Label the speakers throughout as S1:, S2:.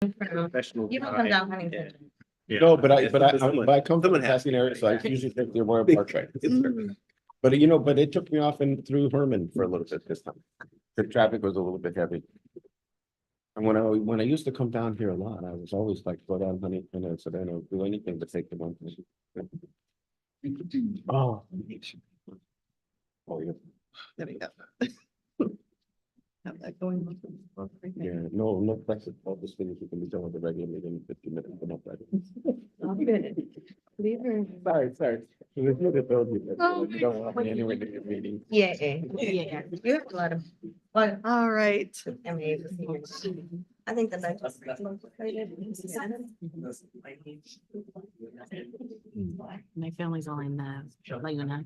S1: Professional.
S2: You don't come down Huntington.
S1: Yeah.
S3: No, but I come from
S1: Someone
S3: the
S1: has
S3: passing area, so I usually think they're more
S1: Big
S3: park right.
S1: concern.
S3: But but it took me off and through Herman for a little bit this time. The traffic was a little bit heavy. And when I used to come down here a lot, I was always like, go down Huntington, and so then I don't do anything but take the one. Oh. Oh, yeah.
S2: There we go. Have that going.
S3: Yeah, no flexible, all these things you can be done with the regular meeting in 50 minutes, but not that. Sorry. It was good to build you, but you don't want me anywhere near your meeting.
S2: Yeah. You have a lot of. Well,
S4: All right.
S2: I think the next.
S5: My family's all in Laguna.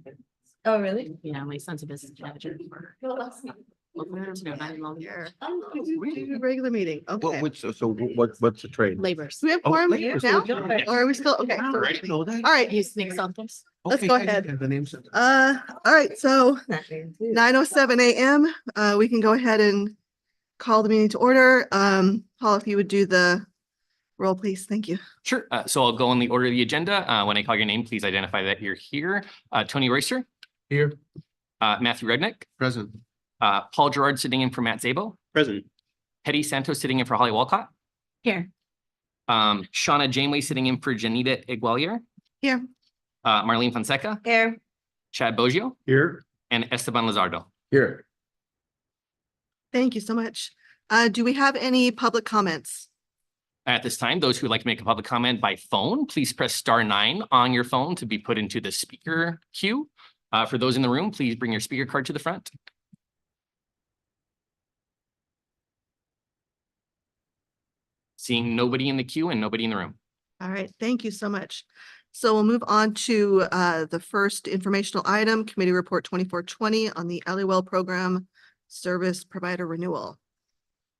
S2: Oh, really?
S5: Yeah, my son's a business manager for.
S4: Regular meeting, okay.
S3: What's the trade?
S5: Laborers.
S4: Do we have
S3: Oh,
S4: quorum
S3: labor.
S4: now? Or are we still, okay. so-
S1: Right, know that?
S4: All right,
S5: You think something?
S4: let's go ahead.
S1: The names.
S4: All right, so 9:07 a.m. We can go ahead and call the meeting to order. Paul, if you would do the roll, please. Thank you.
S6: Sure. So I'll go in the order of the agenda. When I call your name, please identify that you're here. Tony Royster,
S1: Here.
S6: Matthew Rednick,
S1: Present.
S6: Paul Gerard sitting in for Matt Zabo,
S1: Present.
S6: Hetty Santos sitting in for Holly Walcott,
S5: Here.
S6: Shauna Janeway sitting in for Janita Igualier.
S4: Here.
S6: Marlene Fonseca,
S2: Here.
S6: Chad Boggio,
S1: Here.
S6: and Esteban Lizardo.
S1: Here.
S4: Thank you so much. Do we have any public comments?
S6: At this time, those who would like to make a public comment by phone, please press *9 on your phone to be put into the speaker queue. For those in the room, please bring your speaker card to the front. Seeing nobody in the queue and nobody in the room.
S4: All right, thank you so much. So we'll move on to the first informational item, Committee Report 2420 on the Alleywell Program Service Provider Renewal.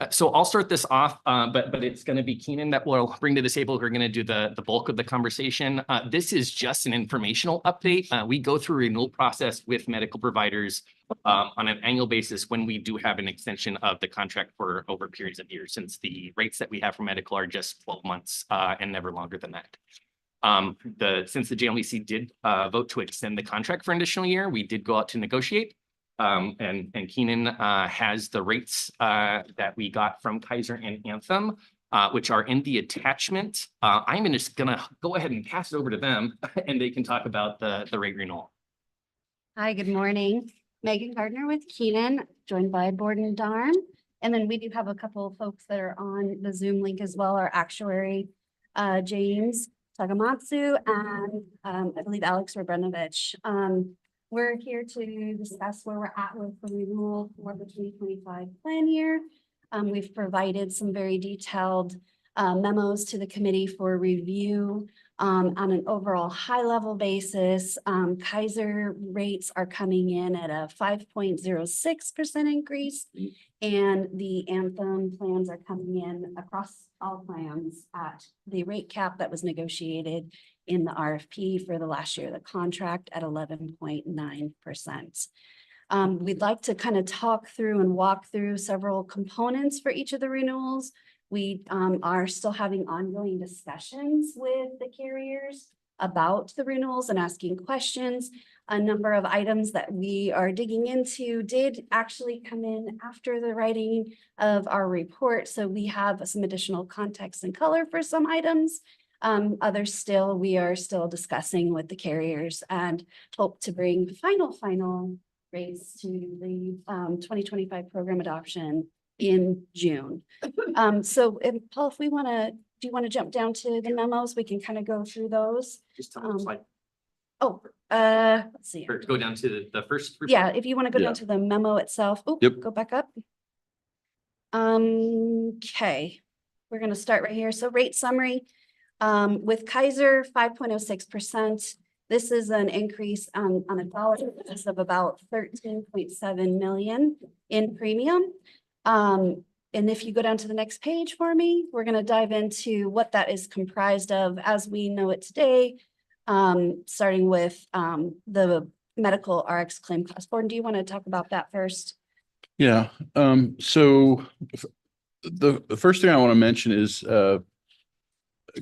S6: So I'll start this off, but it's going to be Keenan that will bring to the table. We're going to do the bulk of the conversation. This is just an informational update. We go through a renewal process with medical providers on an annual basis when we do have an extension of the contract for over periods of years, since the rates that we have for medical are just 12 months and never longer than that. Since the JLMBC did vote to extend the contract for an additional year, we did go out to negotiate. And Keenan has the rates that we got from Kaiser and Anthem, which are in the attachment. I'm just gonna go ahead and pass it over to them and they can talk about the rate renewal.
S7: Hi, good morning. Megan Gardner with Keenan, joined by Borden Darn. And then we do have a couple of folks that are on the Zoom link as well, our actuary, James Tagamatsu, and I believe Alex Rabrenovich. We're here to discuss where we're at with the renewal for the 2025 plan year. We've provided some very detailed memos to the committee for review on an overall high level basis. Kaiser rates are coming in at a 5.06% increase, and the Anthem plans are coming in across all plans at the rate cap that was negotiated in the RFP for the last year of the contract at 11.9%. We'd like to kind of talk through and walk through several components for each of the renewals. We are still having ongoing discussions with the carriers about the renewals and asking questions. A number of items that we are digging into did actually come in after the writing of our report, so we have some additional context and color for some items. Others still, we are still discussing with the carriers and hope to bring final rates to the 2025 program adoption in June. So Paul, if we want to, do you want to jump down to the memos? We can kind of go through those.
S6: Just tell me the slide.
S7: Let's see.
S6: Or go down to the first. Report.
S7: Yeah, if you want to go down to the memo itself. Oh,
S3: Yep.
S7: Go back up. Okay, we're going to start right here. So rate summary. With Kaiser, 5.06%. This is an increase on a dollar basis of about 13.7 million in premium. And if you go down to the next page for me, we're going to dive into what that is comprised of as we know it today, starting with the medical RX claim cost. Borden, do you want to talk about that first?
S8: Yeah, so
S1: The first thing I want to mention is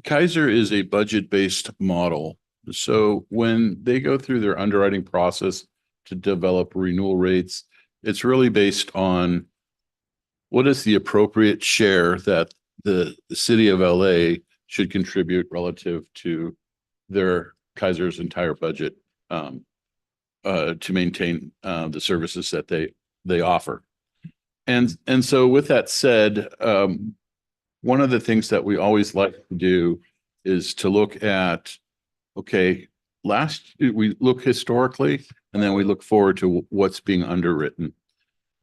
S1: Kaiser is a budget-based model. So when they go through their underwriting process to develop renewal rates, it's really based on what is the appropriate share that the city of LA should contribute relative to their Kaiser's entire budget to maintain the services that they offer. And so with that said, one of the things that we always like to do is to look at, okay, we look historically, and then we look forward to what's being underwritten.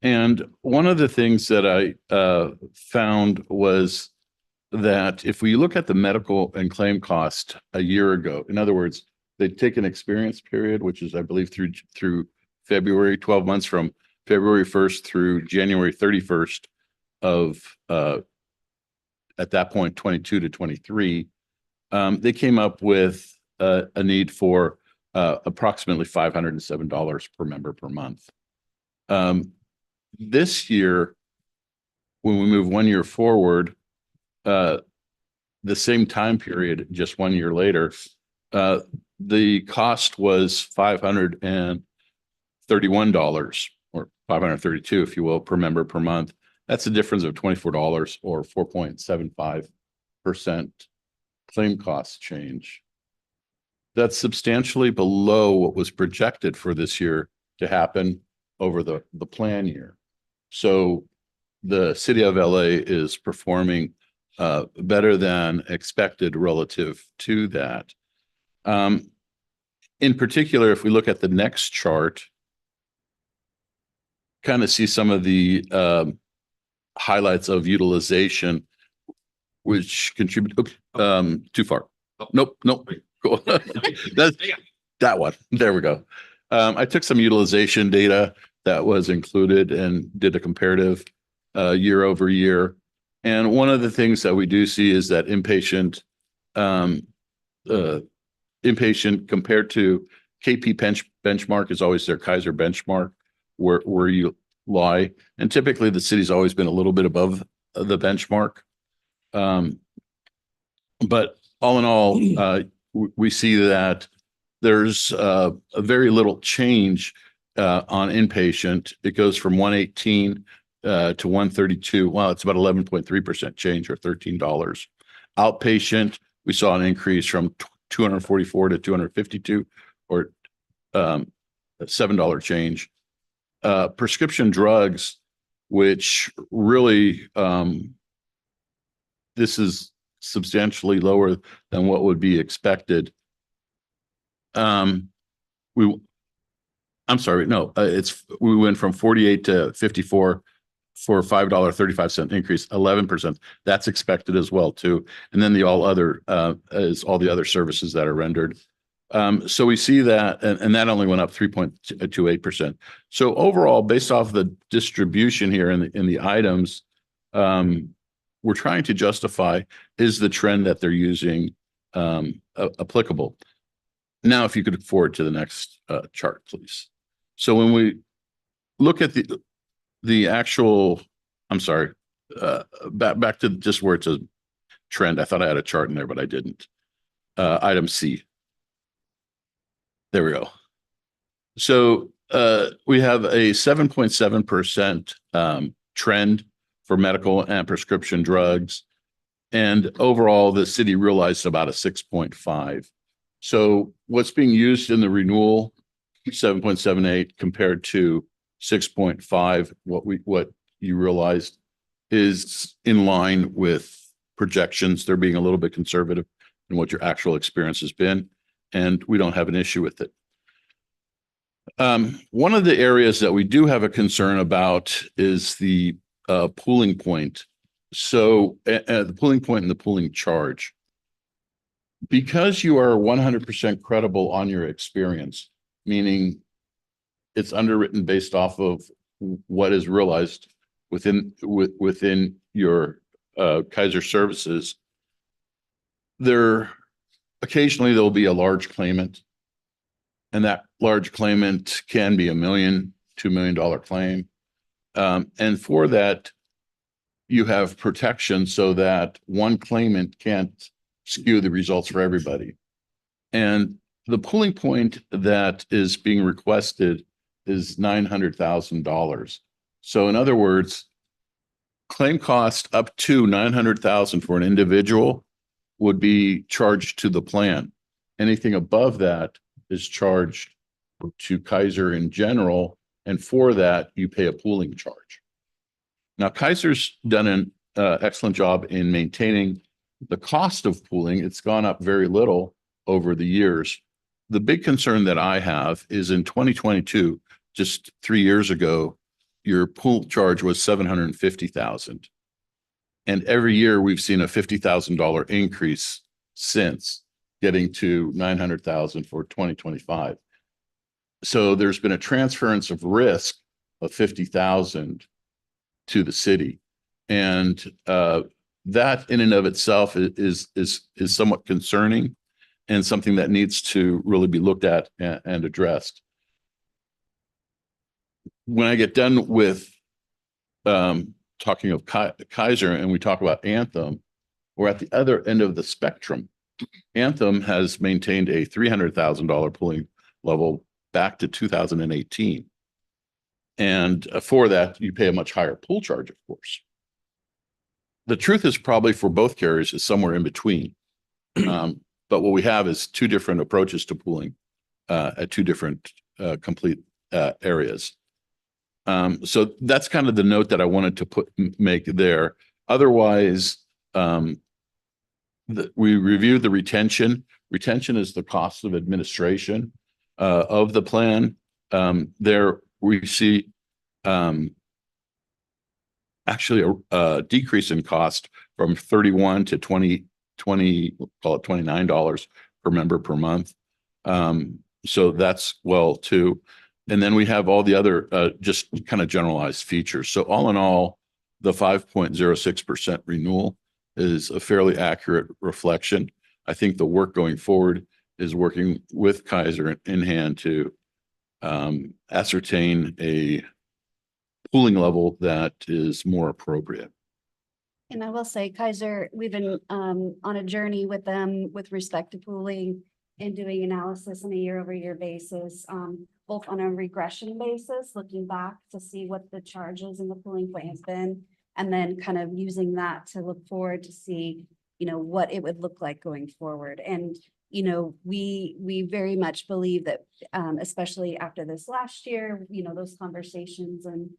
S1: And one of the things that I found was that if we look at the medical and claim cost a year ago, in other words, they take an experience period, which is, I believe, through February, 12 months from February 1st through January 31st of, at that point, 22 to 23, they came up with a need for approximately $507 per member per month. This year, when we move 1 year forward, the same time period, just 1 year later, the cost was $531 or $532, if you will, per member per month. That's a difference of $24 or 4.75% claim cost change. That's substantially below what was projected for this year to happen over the plan year. So the city of LA is performing better than expected relative to that. In particular, if we look at the next chart, kind of see some of the highlights of utilization, which contribute, too far. Nope. Cool. That's that one. There we go. I took some utilization data that was included and did a comparative year over year. And one of the things that we do see is that inpatient compared to KP benchmark is always their Kaiser benchmark where you lie. And typically the city's always been a little bit above the benchmark. But all in all, we see that there's a very little change on inpatient. It goes from 118 to 132. Wow, it's about 11.3% change or $13. Outpatient, we saw an increase from 244 to 252 or $7 change. Prescription drugs, which really this is substantially lower than what would be expected. We went from 48 to 54 for $5.35 increase, 11%. That's expected as well too. And then the all other is all the other services that are rendered. So we see that, and that only went up 3.28%. So overall, based off the distribution here in the items, we're trying to justify, is the trend that they're using applicable? Now, if you could forward to the next chart, please. So when we look at the actual, I'm sorry, back to just where it's a trend. I thought I had a chart in there, but I didn't. Item C. There we go. So we have a 7.7% trend for medical and prescription drugs. And overall, the city realized about a 6.5. So what's being used in the renewal, 7.78 compared to 6.5, what you realized is in line with projections. They're being a little bit conservative in what your actual experience has been, and we don't have an issue with it. One of the areas that we do have a concern about is the pooling point. So the pooling point and the pooling charge. Because you are 100% credible on your experience, meaning it's underwritten based off of what is realized within your Kaiser services, occasionally there'll be a large claimant, and that large claimant can be $1 million, $2 million claim. And for that, you have protection so that one claimant can't skew the results for everybody. And the pooling point that is being requested is $900,000. So in other words, claim cost up to $900,000 for an individual would be charged to the plan. Anything above that is charged to Kaiser in general, and for that you pay a pooling charge. Now, Kaiser's done an excellent job in maintaining the cost of pooling. It's gone up very little over the years. The big concern that I have is in 2022, just 3 years ago, your pool charge was $750,000. And every year we've seen a $50,000 increase since, getting to $900,000 for 2025. So there's been a transference of risk of $50,000 to the city. And that in and of itself is somewhat concerning and something that needs to really be looked at and addressed. When I get done with talking of Kaiser and we talk about Anthem, we're at the other end of the spectrum. Anthem has maintained a $300,000 pooling level back to 2018. And for that, you pay a much higher pool charge, of course. The truth is probably for both carriers is somewhere in between. But what we have is two different approaches to pooling at two different complete areas. So that's kind of the note that I wanted to make there. Otherwise, we reviewed the retention. Retention is the cost of administration of the plan. There we see actually a decrease in cost from 31 to 20, call it $29 per member per month. So that's well too. And then we have all the other just kind of generalized features. So all in all, the 5.06% renewal is a fairly accurate reflection. I think the work going forward is working with Kaiser in hand to ascertain a pooling level that is more appropriate.
S7: And I will say Kaiser, we've been on a journey with them with respect to pooling and doing analysis on a year-over-year basis, both on a regression basis, looking back to see what the charges and the pooling point has been, and then kind of using that to look forward to see, what it would look like going forward. And, we very much believe that, especially after this last year, those conversations and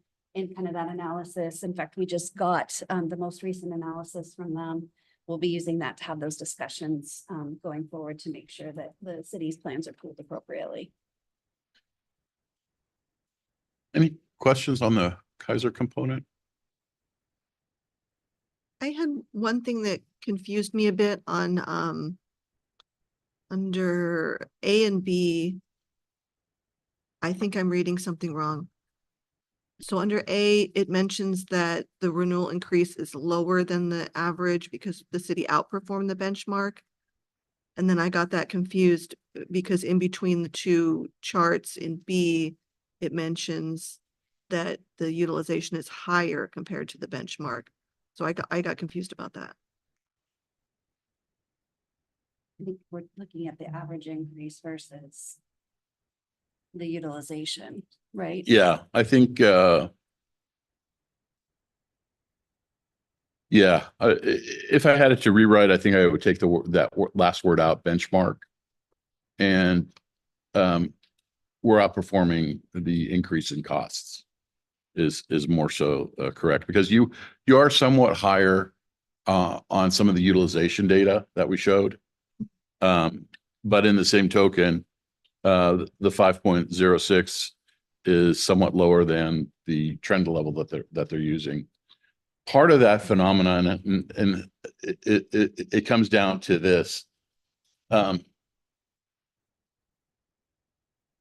S7: kind of that analysis. In fact, we just got the most recent analysis from them. We'll be using that to have those discussions going forward to make sure that the city's plans are pooled appropriately.
S1: Any questions on the Kaiser component?
S4: I had one thing that confused me a bit on under A and B. I think I'm reading something wrong. So under A, it mentions that the renewal increase is lower than the average because the city outperformed the benchmark. And then I got that confused because in between the two charts in B, it mentions that the utilization is higher compared to the benchmark. So I got confused about that.
S7: I think we're looking at the average increase versus the utilization, right?
S1: Yeah, I think, if I had it to rewrite, I think I would take that last word out, benchmark. And we're outperforming the increase in costs is more so correct, because you are somewhat higher on some of the utilization data that we showed. But in the same token, the 5.06 is somewhat lower than the trend level that they're using. Part of that phenomenon, and it comes down to this.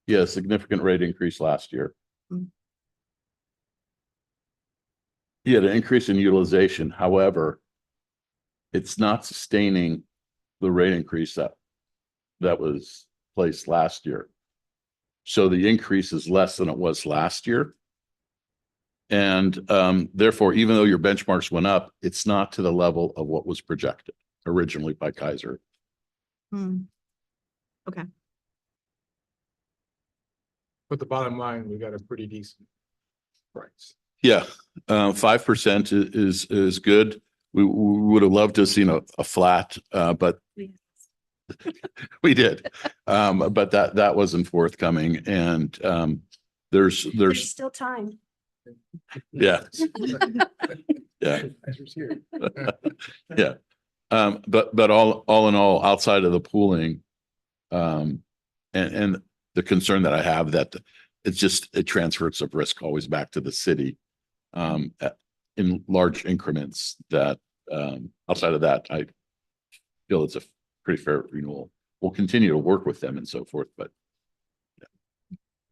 S1: Significant rate increase last year.
S4: Mm.
S1: Yeah, the increase in utilization. However, it's not sustaining the rate increase that was placed last year. So the increase is less than it was last year. And therefore, even though your benchmarks went up, it's not to the level of what was projected originally by Kaiser.
S4: Hmm.
S8: But the bottom line, we got a pretty decent price.
S1: Yeah, 5% is good. We would have loved to have seen a flat, but we did. But that wasn't forthcoming. And
S7: There's
S1: there's
S7: still time.
S1: yeah. Yeah. Yeah. But all in all, outside of the pooling, and the concern that I have that it transfers of risk always back to the city, in large increments that, outside of that, I feel it's a pretty fair renewal. We'll continue to work with them and so forth, but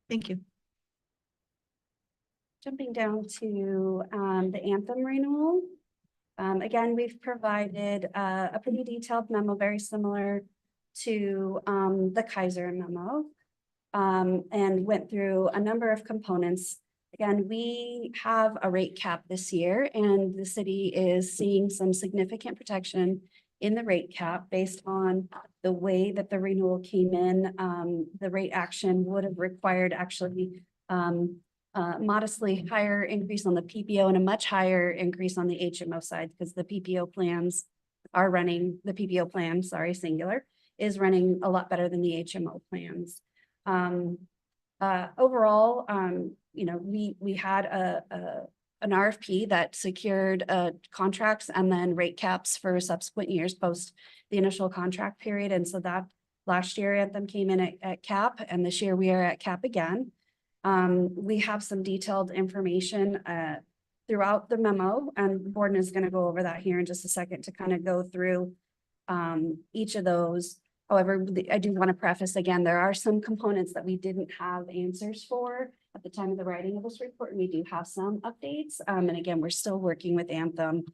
S4: Thank you.
S7: Jumping down to the Anthem renewal. Again, we've provided a pretty detailed memo, very similar to the Kaiser memo, and went through a number of components. Again, we have a rate cap this year, and the city is seeing some significant protection in the rate cap based on the way that the renewal came in. The rate action would have required actually modestly higher increase on the PPO and a much higher increase on the HMO side, because the PPO plans are running, the PPO plan, sorry, singular, is running a lot better than the HMO plans. Overall, you know, we had an RFP that secured contracts and then rate caps for subsequent years post the initial contract period. And so that last year Anthem came in at cap, and this year we are at cap again. We have some detailed information throughout the memo, and Borden is going to go over that here in just a second to kind of go through each of those. However, I do want to preface again, there are some components that we didn't have answers for at the time of the writing of this report, and we do have some updates. And again, we're still working with Anthem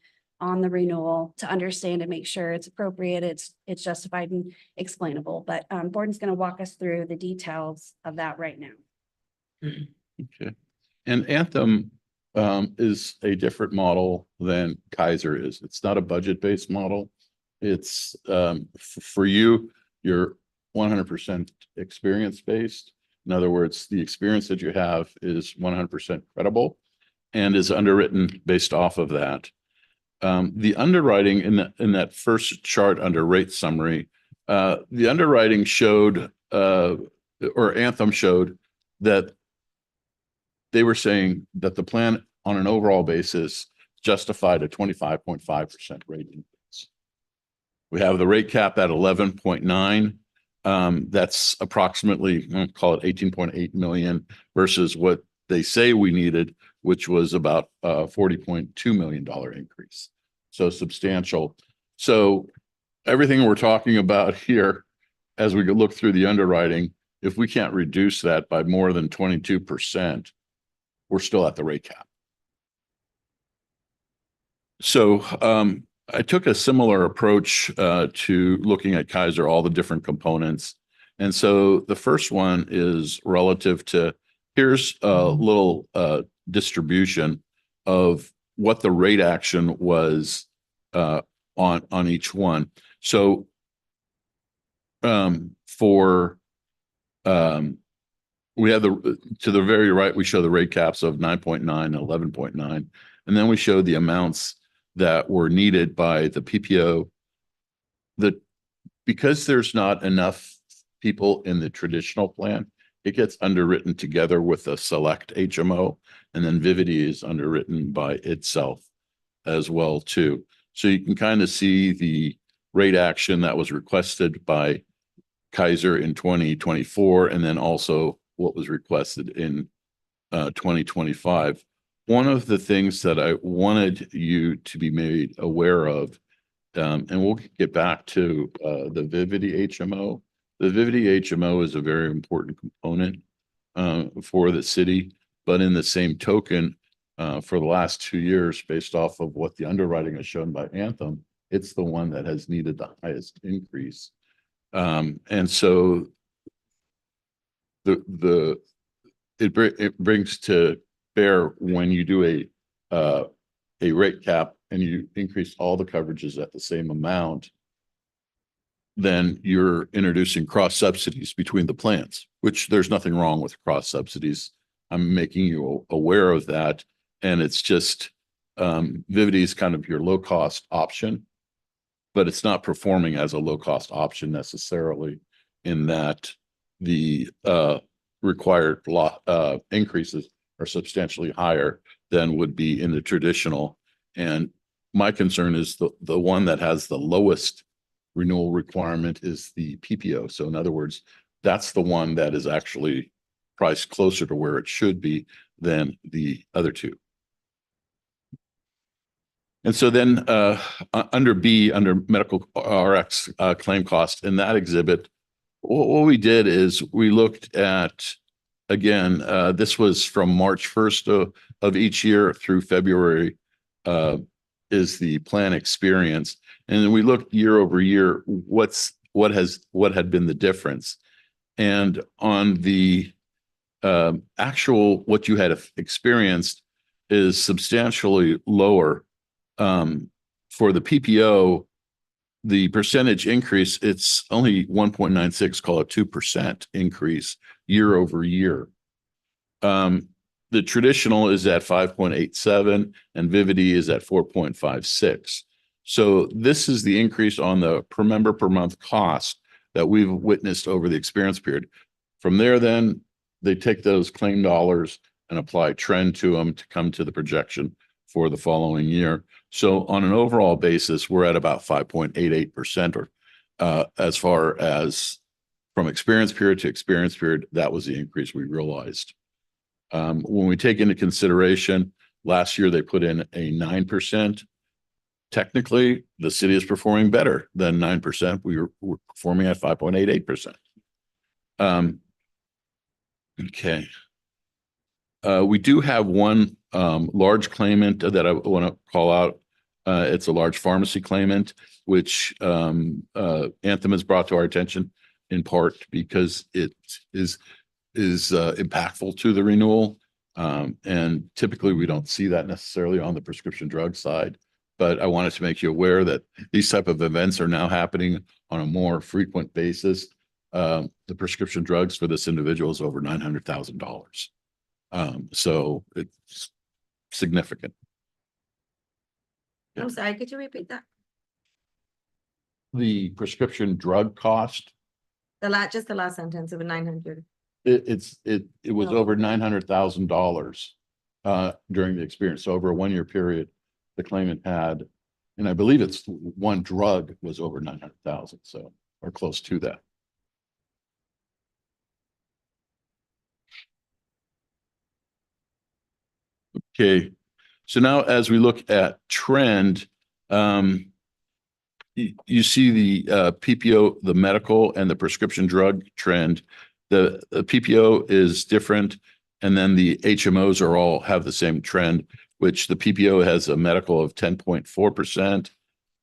S7: on the renewal to understand and make sure it's appropriate, it's justified and explainable. But Borden's going to walk us through the details of that right now.
S1: okay. And Anthem is a different model than Kaiser is. It's not a budget-based model. It's for you, you're 100% experience-based. In other words, the experience that you have is 100% credible and is underwritten based off of that. The underwriting in that first chart under rate summary, the underwriting showed, or Anthem showed, that they were saying that the plan on an overall basis justified a 25.5% rate increase. We have the rate cap at 11.9. That's approximately, call it 18.8 million versus what they say we needed, which was about $40.2 million increase. So substantial. So everything we're talking about here, as we look through the underwriting, if we can't reduce that by more than 22%, we're still at the rate cap. So I took a similar approach to looking at Kaiser, all the different components. And so the first one is relative to, here's a little distribution of what the rate action was on each one. So we have to the very right, we show the rate caps of 9.9 and 11.9. And then we show the amounts that were needed by the PPO. Because there's not enough people in the traditional plan, it gets underwritten together with a select HMO, and then Vivity is underwritten by itself as well too. So you can kind of see the rate action that was requested by Kaiser in 2024, and then also what was requested in 2025. One of the things that I wanted you to be made aware of, and we'll get back to the Vivity HMO. The Vivity HMO is a very important component for the city, but in the same token, for the last 2 years, based off of what the underwriting has shown by Anthem, it's the one that has needed the highest increase. And so it brings to fair when you do a rate cap and you increase all the coverages at the same amount, then you're introducing cross subsidies between the plans, which there's nothing wrong with cross subsidies. I'm making you aware of that. And it's just, Vivity is kind of your low cost option, but it's not performing as a low cost option necessarily in that the required increases are substantially higher than would be in the traditional. And my concern is the one that has the lowest renewal requirement is the PPO. So in other words, that's the one that is actually priced closer to where it should be than the other two. And so then under B, under medical RX claim cost, in that exhibit, what we did is we looked at, again, this was from March 1st of each year through February is the plan experience. And then we looked year over year, what had been the difference. And on the actual, what you had experienced is substantially lower. For the PPO, the percentage increase, it's only 1.96, call it 2% increase year over year. The traditional is at 5.87 and Vivity is at 4.56. So this is the increase on the per member per month cost that we've witnessed over the experience period. From there, then they take those claim dollars and apply trend to them to come to the projection for the following year. So on an overall basis, we're at about 5.88%, or as far as from experience period to experience period, that was the increase we realized. When we take into consideration, last year they put in a 9%. Technically, the city is performing better than 9%. We're performing at 5.88%. Okay. We do have one large claimant that I want to call out. It's a large pharmacy claimant, which Anthem has brought to our attention in part because it is impactful to the renewal. And typically we don't see that necessarily on the prescription drug side, but I wanted to make you aware that these type of events are now happening on a more frequent basis. The prescription drugs for this individual is over $900,000. So it's significant.
S2: I'm sorry, could you repeat that?
S1: The prescription drug cost,
S2: Just the last sentence of 900.
S1: it was
S2: No.
S1: over $900,000 during the experience. So over a 1 year period, the claimant had, and I believe it's one drug was over 900,000, so or close to that. Okay, so now as we look at trend, you see the PPO, the medical and the prescription drug trend. The PPO is different, and then the HMOs are all have the same trend, which the PPO has a medical of 10.4%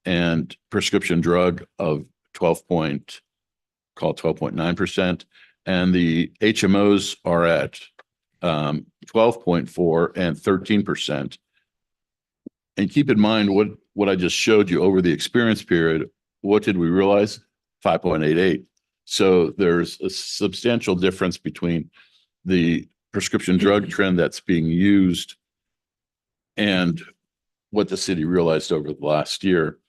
S1: and prescription drug of 12.9%. And the HMOs are at 12.4 and 13%. And keep in mind what I just showed you over the experience period. What did we realize? 5.88. So there's a substantial difference between the prescription drug trend that's being used and what the city realized over the last year.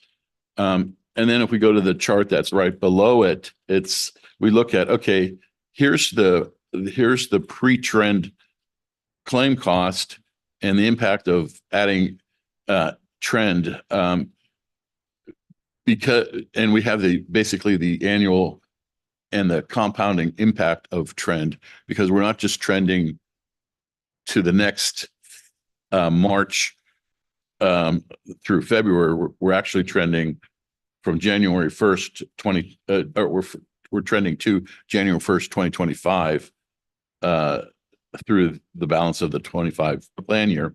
S1: And then if we go to the chart that's right below it, we look at, okay, here's the pre-trend claim cost and the impact of adding trend and we have basically the annual and the compounding impact of trend, because we're not just trending to the next March through February. We're actually trending from January 1st, we're trending to January 1st, 2025 through the balance of the 25 plan year.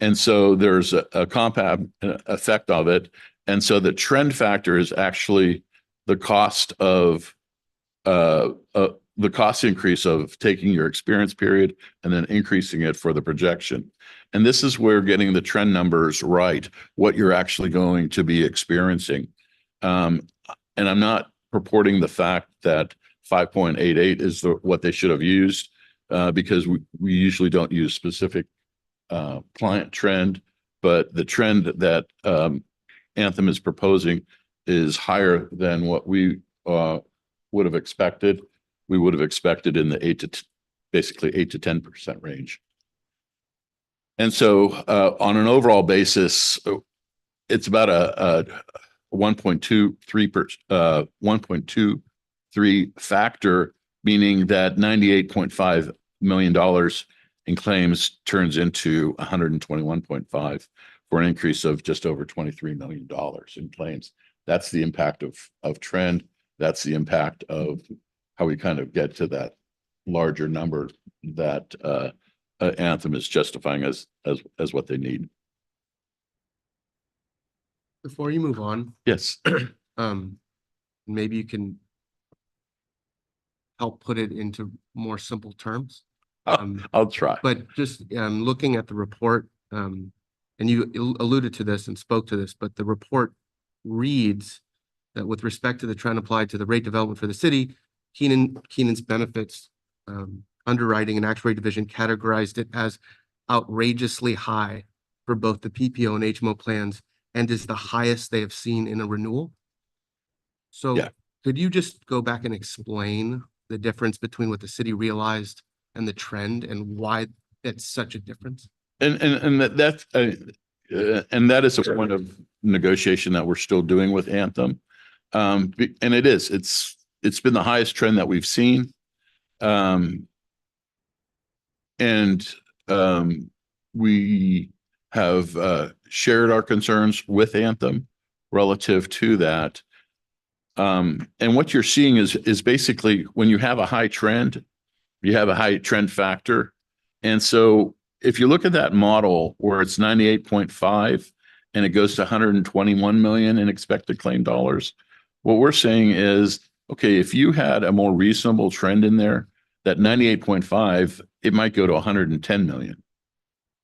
S1: And so there's a compound effect of it. And so the trend factor is actually the cost of the the cost increase of taking your experience period and then increasing it for the projection. And this is where getting the trend numbers right, what you're actually going to be experiencing. And I'm not purporting the fact that 5.88 is what they should have used, because we usually don't use specific client trend, but the trend that Anthem is proposing is higher than what we would have expected. We would have expected in the basically 8 to 10% range. And so on an overall basis, it's about a 1.23 factor, meaning that $98.5 million in claims turns into 121.5 for an increase of just over $23 million in claims. That's the impact of trend. That's the impact of how we kind of get to that larger number that Anthem is justifying as what they need.
S9: Before you move on,
S1: Yes.
S9: maybe you can help put it into more simple terms.
S1: I'll try.
S9: But just looking at the report, and you alluded to this and spoke to this, but the report reads that with respect to the trend applied to the rate development for the city, Keenan's benefits underwriting and actuary division categorized it as outrageously high for both the PPO and HMO plans, and is the highest they have seen in a renewal. So
S1: Yeah.
S9: could you just go back and explain the difference between what the city realized and the trend, and why it's such a difference?
S1: And that is a point of negotiation that we're still doing with Anthem. And it's been the highest trend that we've seen. We have shared our concerns with Anthem relative to that. And what you're seeing is basically when you have a high trend, you have a high trend factor. And so if you look at that model where it's 98.5 and it goes to 121 million in expected claim dollars, what we're saying is, okay, if you had a more reasonable trend in there, that 98.5, it might go to 110 million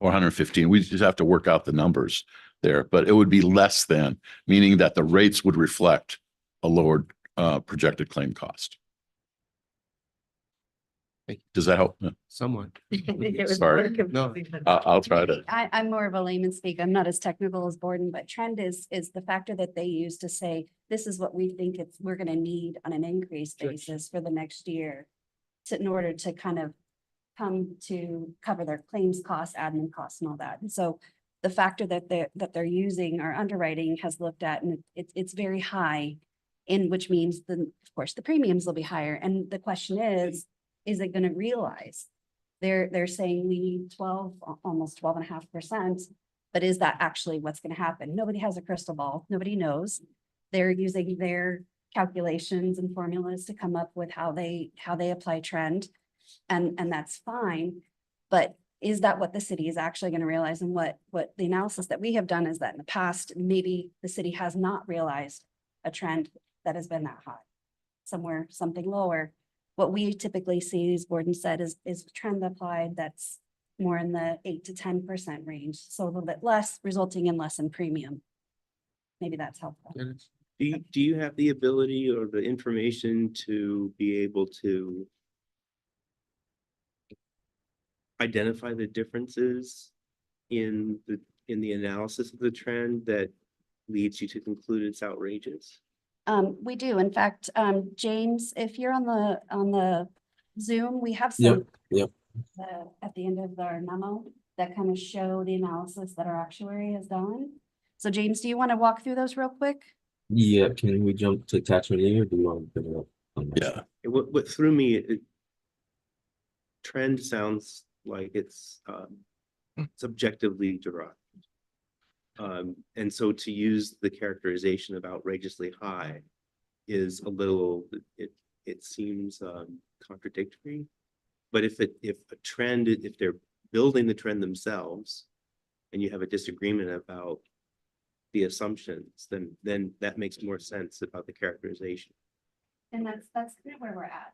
S1: or 115. We just have to work out the numbers there, but it would be less than, meaning that the rates would reflect a lowered projected claim cost. Does that help?
S9: Somewhat.
S2: It was
S1: Sorry.
S2: more confusing than-
S1: I'll try to.
S7: I'm more of a layman speak. I'm not as technical as Borden, but trend is the factor that they use to say, this is what we think we're gonna need on an increase basis for the next year, in order to kind of come to cover their claims costs, admin costs and all that. And so the factor that they're using, our underwriting has looked at, and it's very high, in which means of course the premiums will be higher. And the question is it going to realize? They're saying we need 12, almost 12.5%, but is that actually what's going to happen? Nobody has a crystal ball. Nobody knows. They're using their calculations and formulas to come up with how they apply trend, and that's fine. But is that what the city is actually going to realize? And what the analysis that we have done is that in the past, maybe the city has not realized a trend that has been that high, something lower. What we typically see, as Gordon said, is trend applied that's more in the 8 to 10% range. So a little bit less, resulting in less in premium. Maybe that's helpful.
S10: Do you have the ability or the information to be able to identify the differences in the analysis of the trend that leads you to conclude it's outrageous?
S7: We do. In fact, James, if you're on the Zoom, we have some at the end of our memo that kind of show the analysis that our actuary has done. So James, do you want to walk through those real quick?
S11: Yeah, can we jump to attachment A, or do you want to put it up?
S1: Yeah.
S10: What threw me, trend sounds like it's subjectively derived. And so to use the characterization of outrageously high is a little, it seems contradictory. But if they're building the trend themselves and you have a disagreement about the assumptions, then that makes more sense about the characterization.
S7: And that's kind of where we're at.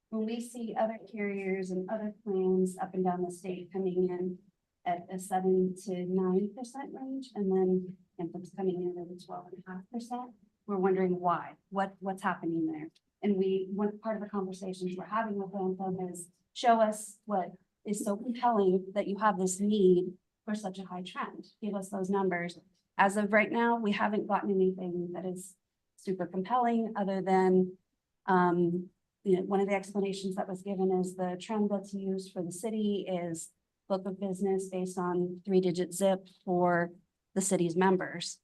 S7: when we see other carriers and other plans up and down the state coming in at a 7 to 9% range, and then Anthem's coming in at a 12.5%, we're wondering why, what's happening there? And one part of the conversations we're having with Anthem is show us what is so compelling that you have this need for such a high trend. Give us those numbers. As of right now, we haven't gotten anything that is super compelling other than, one of the explanations that was given is the trend that's used for the city is book of business based on 3-digit zip for the city's members.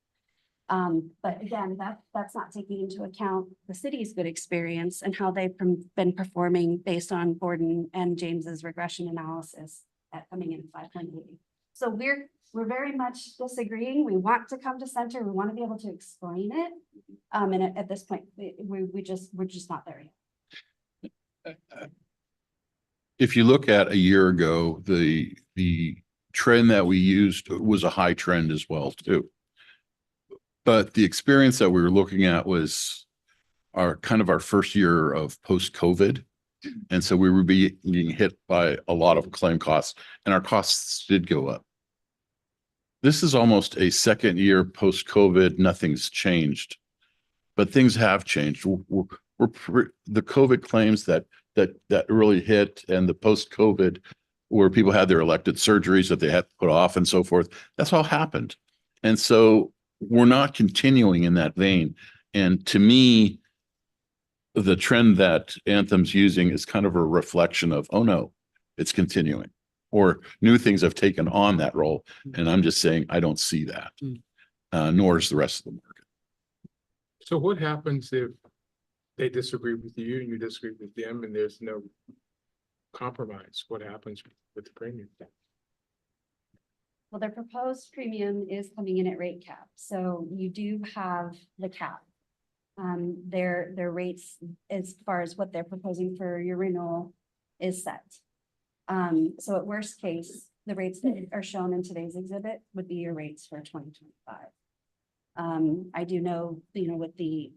S7: But again, that's not taking into account the city's good experience and how they've been performing based on Gordon and James's regression analysis at coming in 5.8. So we're very much disagreeing. We want to come to center. We want to be able to explain it. And at this point, we're just not there yet.
S1: If you look at a year ago, the trend that we used was a high trend as well too. But the experience that we were looking at was our first year of post-COVID. And so we were being hit by a lot of claim costs, and our costs did go up. This is almost a second year post-COVID. Nothing's changed, but things have changed. The COVID claims that really hit, and the post-COVID where people had their elected surgeries that they had to put off and so forth. That's all happened. And so we're not continuing in that vein. And to me, the trend that Anthem's using is kind of a reflection of, oh no, it's continuing, or new things have taken on that role. And I'm just saying, I don't see that, nor is the rest of the market.
S8: So what happens if they disagree with you and you disagree with them and there's no compromise? What happens with the premium?
S7: Well, their proposed premium is coming in at rate cap. So you do have the cap. Their rates as far as what they're proposing for your renewal is set. So at worst case, the rates that are shown in today's exhibit would be your rates for 2025. I do know, with the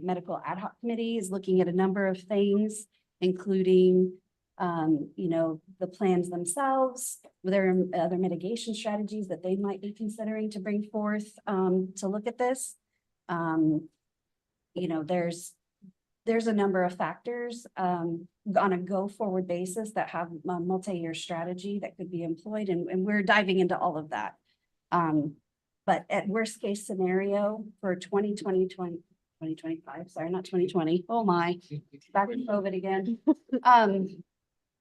S7: medical ad hoc committee is looking at a number of things, including the plans themselves, there are other mitigation strategies that they might be considering to bring forth to look at this. There's a number of factors on a go-forward basis that have a multi-year strategy that could be employed, and we're diving into all of that. But at worst case scenario for 2025, sorry, not 2020. Oh my, back in COVID again.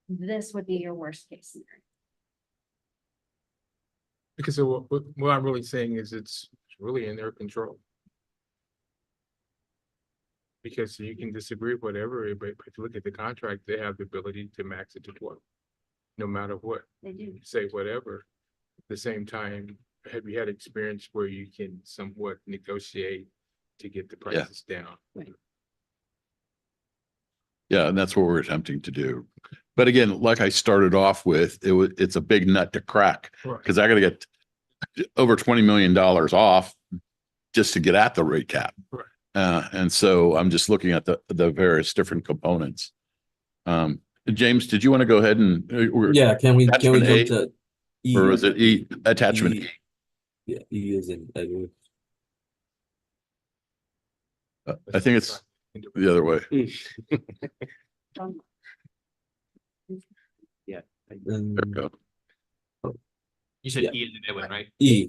S7: This would be your worst case scenario.
S8: Because what I'm really saying is it's really in their control. Because you can disagree with whatever, but if you look at the contract, they have the ability to max it to 12, no matter what.
S7: They do.
S8: Say whatever. At the same time, have you had experience where you can somewhat negotiate to get the prices down?
S7: Right.
S1: Yeah, and that's what we're attempting to do. But again, like I started off with, it's a big nut to crack,
S8: Right.
S1: because I got to get over $20 million off just to get at the rate cap.
S8: Right.
S1: And so I'm just looking at the various different components. James, did you want to go ahead and?
S11: Yeah, can we jump
S1: Attachment A,
S11: to E?
S1: or was it E? Attachment
S11: E.
S1: E.
S11: Yeah, E is in Edward.
S1: I think it's the other way. There we go.
S6: You said
S11: Yeah.
S6: E is in Edwin, right?
S11: E.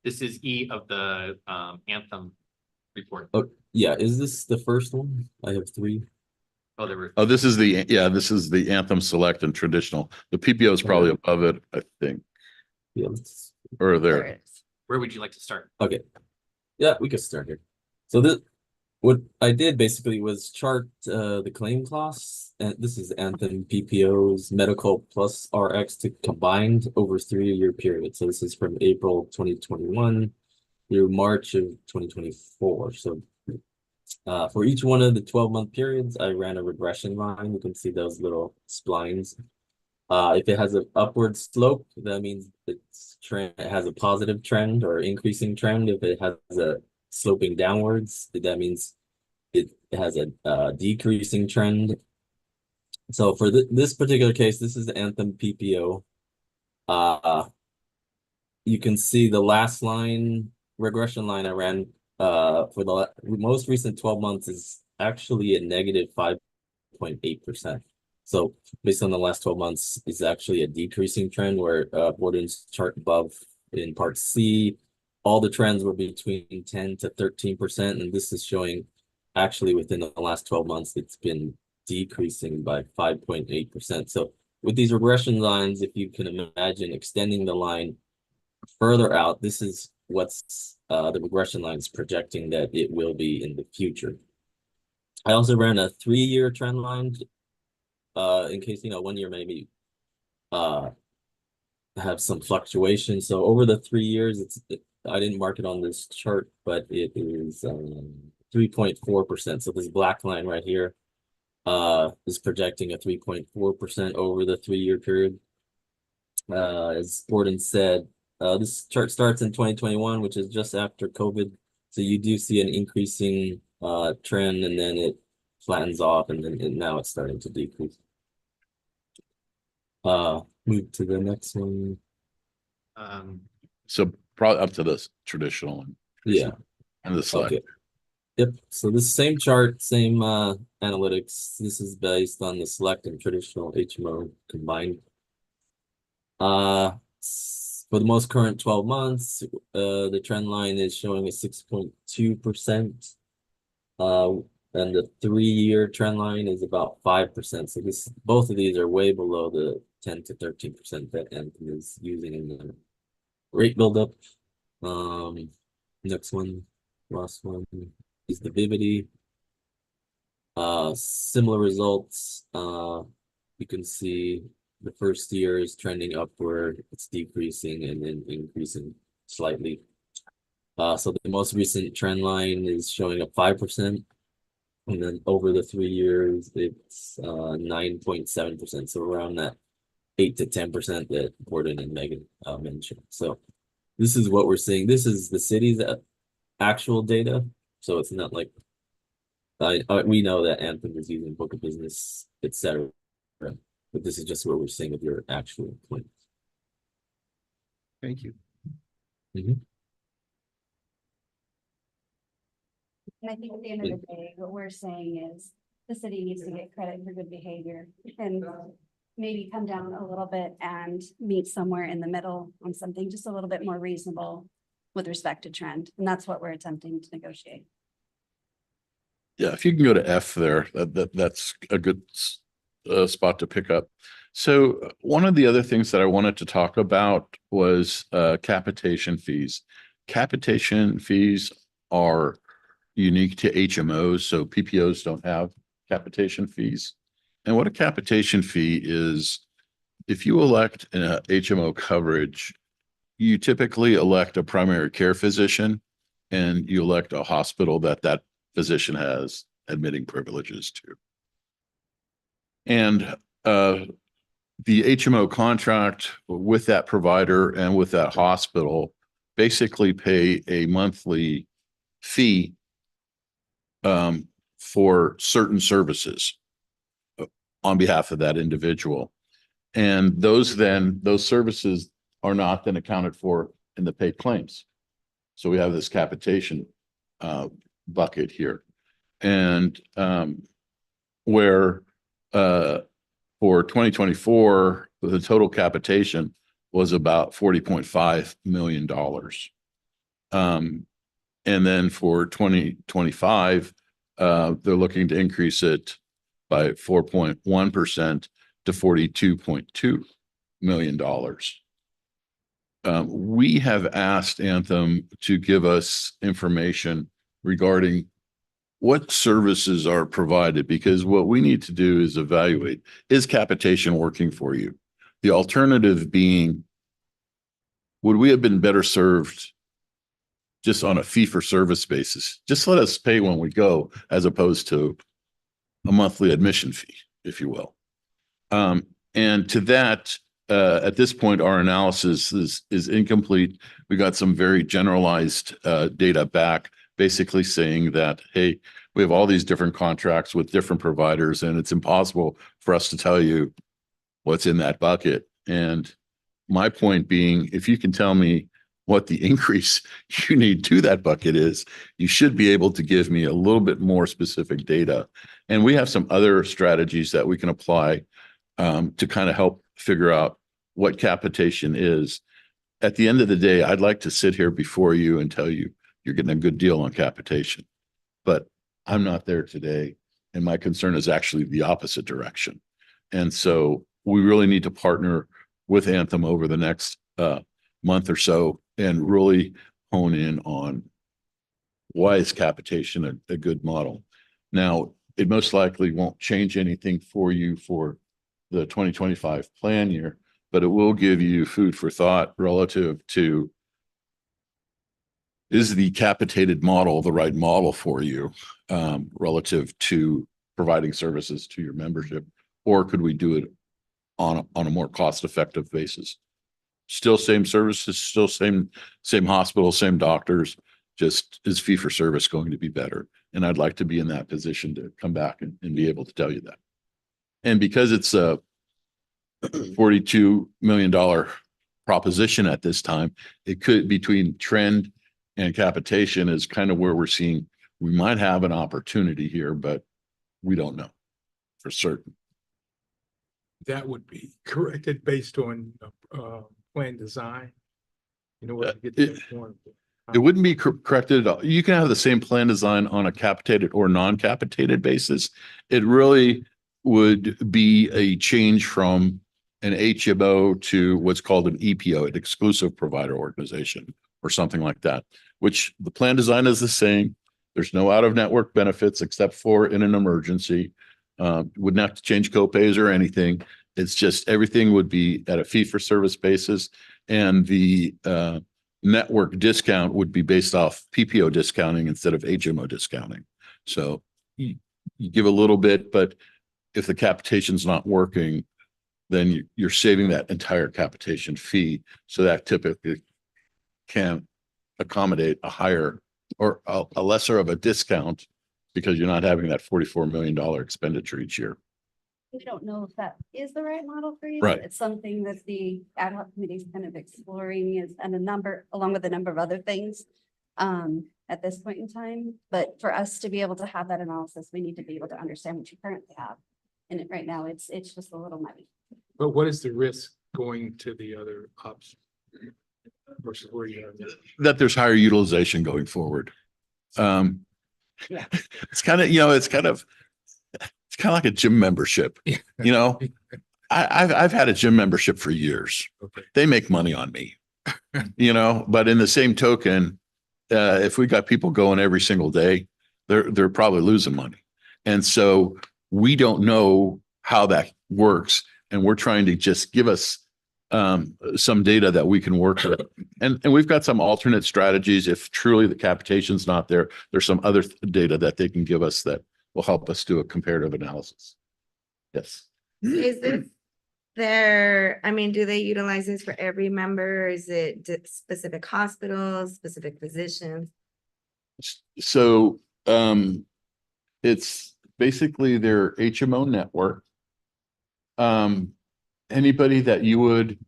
S6: This is E of the Anthem report.
S11: Oh, yeah, is this the first one? I have 3.
S6: Oh, there were.
S1: Oh, this is the Anthem Select and Traditional. The PPO is probably above it, I think,
S11: Yeah,
S1: or
S7: There
S1: there.
S7: it is.
S6: Where would you like to start?
S11: okay. Yeah, we can start here. So what I did basically was chart the claim costs, and this is Anthem PPO's medical plus RX to combined over 3-year period. So this is from April 2021 through March of 2024. So for each one of the 12-month periods, I ran a regression line. You can see those little splines. If it has an upward slope, that means it has a positive trend or increasing trend. If it has a sloping downwards, that means it has a decreasing trend. So for this particular case, this is the Anthem PPO. You can see the last line, regression line I ran for the most recent 12 months is actually a negative 5.8%. So based on the last 12 months is actually a decreasing trend where Borden's chart above in part C, all the trends were between 10 to 13%. And this is showing actually within the last 12 months, it's been decreasing by 5.8%. So with these regression lines, if you can imagine extending the line further out, this is what's the regression line is projecting that it will be in the future. I also ran a 3-year trend line in case, 1 year maybe have some fluctuation. So over the 3 years, I didn't mark it on this chart, but it is 3.4%. So this black line right here is projecting a 3.4% over the 3-year period. As Gordon said, this chart starts in 2021, which is just after COVID. So you do see an increasing trend, and then it flattens off, and now it's starting to decrease. Move to the next one.
S1: So probably up to this traditional one.
S11: Yeah.
S1: And the slide.
S11: Okay. Yep. So this same chart, same analytics. This is based on the select and traditional HMO combined. For the most current 12 months, the trend line is showing a 6.2%. And the 3-year trend line is about 5%. So both of these are way below the 10 to 13% that Anthem is using in the rate buildup. Next one, last one is the Vivity. Similar results. You can see the first year is trending upward, it's decreasing and then increasing slightly. So the most recent trend line is showing a 5%. And then over the 3 years, it's 9.7%. So around that 8 to 10% that Gordon and Megan mentioned. So this is what we're seeing. This is the city's actual data. So it's not like we know that Anthem is using book of business, etc. But this is just what we're seeing with your actual claims.
S3: Thank you.
S7: And I think at the end of the day, what we're saying is the city needs to get credit for good behavior and maybe come down a little bit and meet somewhere in the middle on something just a little bit more reasonable with respect to trend. And that's what we're attempting to negotiate.
S1: Yeah, if you can go to F there, that's a good spot to pick up. So one of the other things that I wanted to talk about was capitation fees. Capitation fees are unique to HMOs, so PPOs don't have capitation fees. And what a capitation fee is, if you elect an HMO coverage, you typically elect a primary care physician and you elect a hospital that physician has admitting privileges to. And the HMO contract with that provider and with that hospital basically pay a monthly fee for certain services on behalf of that individual. And those services are not then accounted for in the paid claims. So we have this capitation bucket here. And where for 2024, the total capitation was about $40.5 million. And then for 2025, they're looking to increase it by 4.1% to $42.2 million. We have asked Anthem to give us information regarding what services are provided, because what we need to do is evaluate, is capitation working for you? The alternative being, would we have been better served just on a fee-for-service basis? Just let us pay when we go, as opposed to a monthly admission fee, if you will. And to that, at this point, our analysis is incomplete. We got some very generalized data back, basically saying that, hey, we have all these different contracts with different providers, and it's impossible for us to tell you what's in that bucket. And my point being, if you can tell me what the increase you need to that bucket is, you should be able to give me a little bit more specific data. And we have some other strategies that we can apply to kind of help figure out what capitation is. At the end of the day, I'd like to sit here before you and tell you you're getting a good deal on capitation, but I'm not there today. And my concern is actually the opposite direction. And so we really need to partner with Anthem over the next month or so and really hone in on why is capitation a good model. Now, it most likely won't change anything for you for the 2025 plan year, but it will give you food for thought relative to, is the capitated model the right model for you relative to providing services to your membership, or could we do it on a more cost-effective basis? Still same services, still same hospital, same doctors, just is fee for service going to be better? And I'd like to be in that position to come back and be able to tell you that. And because it's a $42 million proposition at this time, it could, between trend and capitation, is kind of where we're seeing we might have an opportunity here, but we don't know for certain.
S8: That would be corrected based on plan design. You know what?
S1: It wouldn't be corrected at all. You can have the same plan design on a capitated or non-capitated basis. It really would be a change from an HMO to what's called an EPO, an exclusive provider organization, or something like that, which the plan design is the same. There's no out-of-network benefits except for in an emergency. Wouldn't have to change copays or anything. It's just everything would be at a fee-for-service basis, and the network discount would be based off PPO discounting instead of HMO discounting. So you give a little bit, but if the capitation's not working, then you're saving that entire capitation fee. So that typically can accommodate a higher or a lesser of a discount because you're not having that $44 million expenditure each year.
S7: We don't know if that is the right model for you.
S1: Right.
S7: It's something that the ad hoc committee is kind of exploring, is, and along with a number of other things at this point in time. But for us to be able to have that analysis, we need to be able to understand what you currently have. And right now it's just a little muddy.
S8: But what is the risk going to the other option versus where you are now?
S1: That there's higher utilization going forward.
S7: Yeah.
S1: It's kind of, it's kind of like a gym membership. I've had a gym membership for years.
S8: Okay.
S1: They make money on me, but in the same token, if we got people going every single day, they're probably losing money. And so we don't know how that works. And we're trying to just give us some data that we can work with. And we've got some alternate strategies. If truly the capitation's not there, there's some other data that they can give us that will help us do a comparative analysis. Yes.
S2: Is this do they utilize this for every member? Is it specific hospitals, specific physicians?
S1: So it's basically their HMO network. Anybody that you would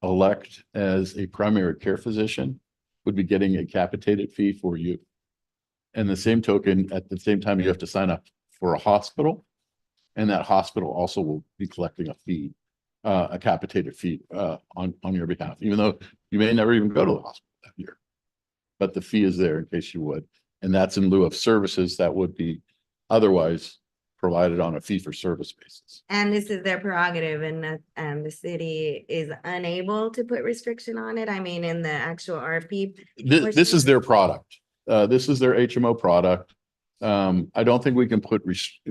S1: elect as a primary care physician would be getting a capitated fee for you. And the same token, at the same time, you have to sign up for a hospital, and that hospital also will be collecting a fee, a capitated fee on your behalf, even though you may never even go to the hospital that year. But the fee is there in case you would. And that's in lieu of services that would be otherwise provided on a fee-for-service basis.
S2: And this is their prerogative, and the city is unable to put restriction on it. I mean, in the actual RFP.
S1: This is their product. This is their HMO product. I don't think we can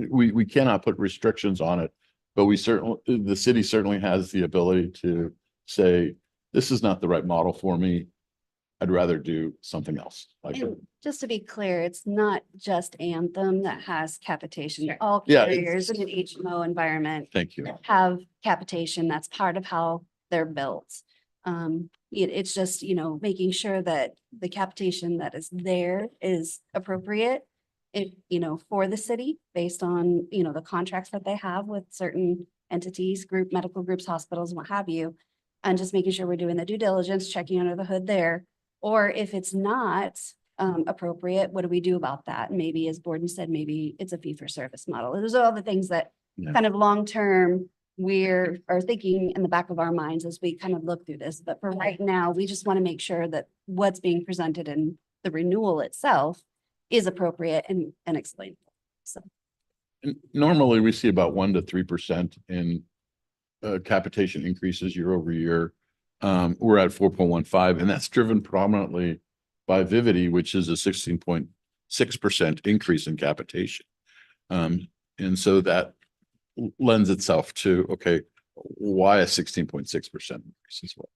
S1: we cannot put restrictions on it, but the city certainly has the ability to say, this is not the right model for me. I'd rather do something else.
S7: And just to be clear, it's not just Anthem that has capitation. All
S1: Yeah,
S7: carriers in an HMO environment
S1: Thank you.
S7: have capitation. That's part of how they're built. It's just, making sure that the capitation that is there is appropriate if, you know, for the city based on, you know, the contracts that they have with certain entities, medical groups, hospitals, and what have you. And just making sure we're doing the due diligence, checking under the hood there. Or if it's not appropriate, what do we do about that? Maybe, as Borden said, maybe it's a fee for service model. Those are all the things that
S1: Yeah.
S7: kind of long-term are thinking in the back of our minds as we kind of look through this. But for right now, we just want to make sure that what's being presented in the renewal itself is appropriate and explainable. So,
S1: Normally, we see about 1 to 3% in capitation increases year over year. We're at 4.15, and that's driven prominently by Vivity, which is a 16.6% increase in capitation. And so that lends itself to, okay, why a 16.6% increase as well?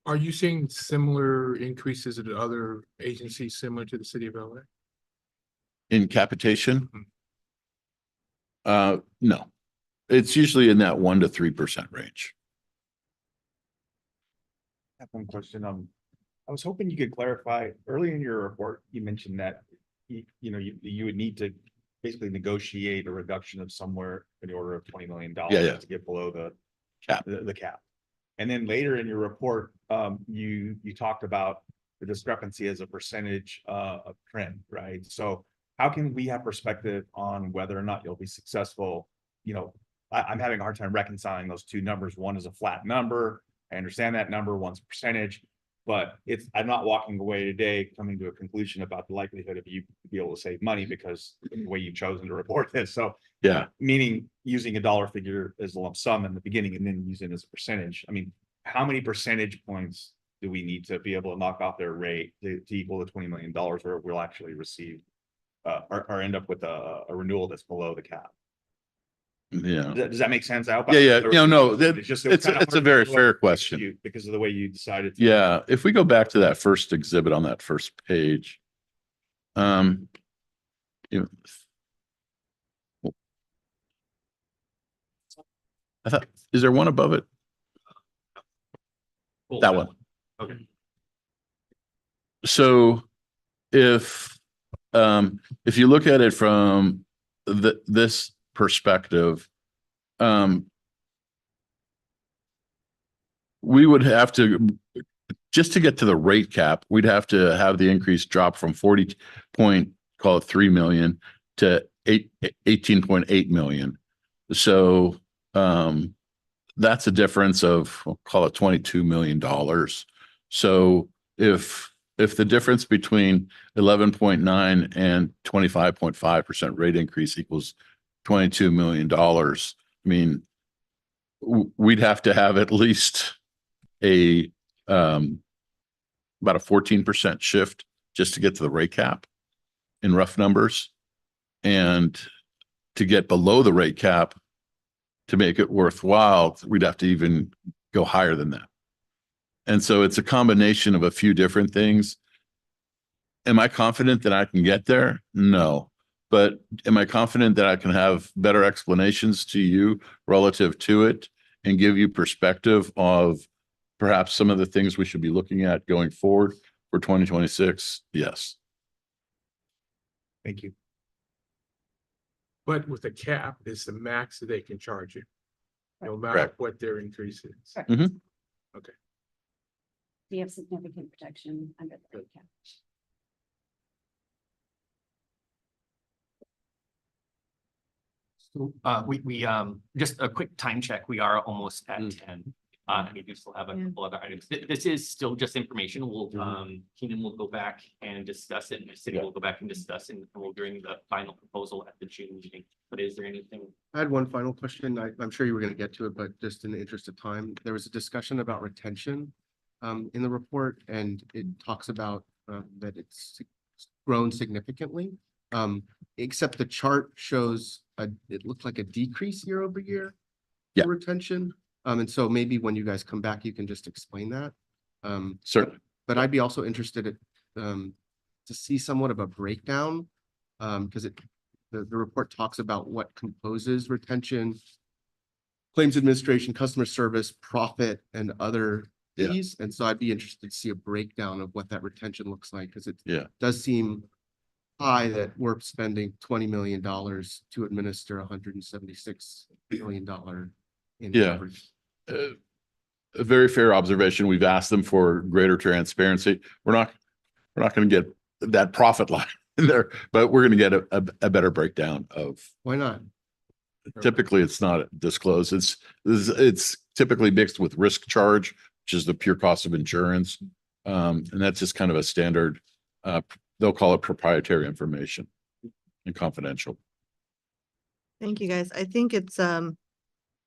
S8: Are you seeing similar increases at other agencies similar to the city of LA?
S1: In capitation? No, it's usually in that 1 to 3% range.
S12: I have one question. I was hoping you could clarify, early in your report, you mentioned that you would need to basically negotiate a reduction of somewhere in the order of $20 million
S1: Yeah.
S12: to get below the
S1: Cap.
S12: the cap. And then later in your report, you talked about the discrepancy as a percentage of trend, right? So how can we have perspective on whether or not you'll be successful? I'm having a hard time reconciling those two numbers. One is a flat number. I understand that number, one's a percentage, but I'm not walking away today coming to a conclusion about the likelihood of you to be able to save money because of the way you've chosen to report this. So
S1: Yeah.
S12: meaning using a dollar figure as a lump sum in the beginning and then using it as a percentage. I mean, how many percentage points do we need to be able to knock off their rate to equal the $20 million where we'll actually receive or end up with a renewal that's below the cap?
S1: Yeah.
S12: Does that make sense?
S1: Yeah. No,
S12: It's
S1: it's a very fair question.
S12: Because of the way you decided. to-
S1: Yeah, if we go back to that first exhibit on that first page. You know, I thought, is there one above it? That one.
S6: Okay.
S1: So if you look at it from this perspective, we would have to, just to get to the rate cap, we'd have to have the increase drop from 40.3 million to 18.8 million. So that's a difference of, we'll call it $22 million. So if the difference between 11.9 and 25.5% rate increase equals $22 million, I mean, we'd have to have at least about a 14% shift just to get to the rate cap in rough numbers. And to get below the rate cap, to make it worthwhile, we'd have to even go higher than that. And so it's a combination of a few different things. Am I confident that I can get there? No. But am I confident that I can have better explanations to you relative to it and give you perspective of perhaps some of the things we should be looking at going forward for 2026? Yes.
S12: Thank you.
S8: But with a cap, it's the max that they can charge you. No matter
S1: Correct.
S8: what their increase is.
S7: Correct.
S1: Mhm.
S8: Okay.
S7: we have significant protection under the rate cap.
S6: We just a quick time check. We are almost at 10. And we do still have a
S2: Yeah.
S6: couple other items. This is still just information. We'll, Keenan will go back and discuss it, and the city will go back and discuss, and we'll bring the final proposal at the June meeting. But is there anything?
S9: I had one final question. I'm sure you were going to get to it, but just in the interest of time, there was a discussion about retention in the report, and it talks about that it's grown significantly. Except the chart shows it looked like a decrease year over year.
S1: Yeah.
S9: For retention. And so maybe when you guys come back, you can just explain that.
S1: Certainly.
S9: But I'd be also interested to see somewhat of a breakdown, because the report talks about what composes retention, claims administration, customer service, profit, and other fees. And so I'd be interested to see a breakdown of what that retention looks like, because it does seem high that we're spending $20 million to administer $176 million in
S1: Yeah.
S9: coverage.
S1: A very fair observation. We've asked them for greater transparency. We're not going to get that profit line in there, but we're going to get a better breakdown of.
S9: Why not?
S1: Typically, it's not disclosed. It's typically mixed with risk charge, which is the pure cost of insurance. And that's just kind of a standard, they'll call it proprietary information and confidential.
S4: Thank you, guys. I think it's,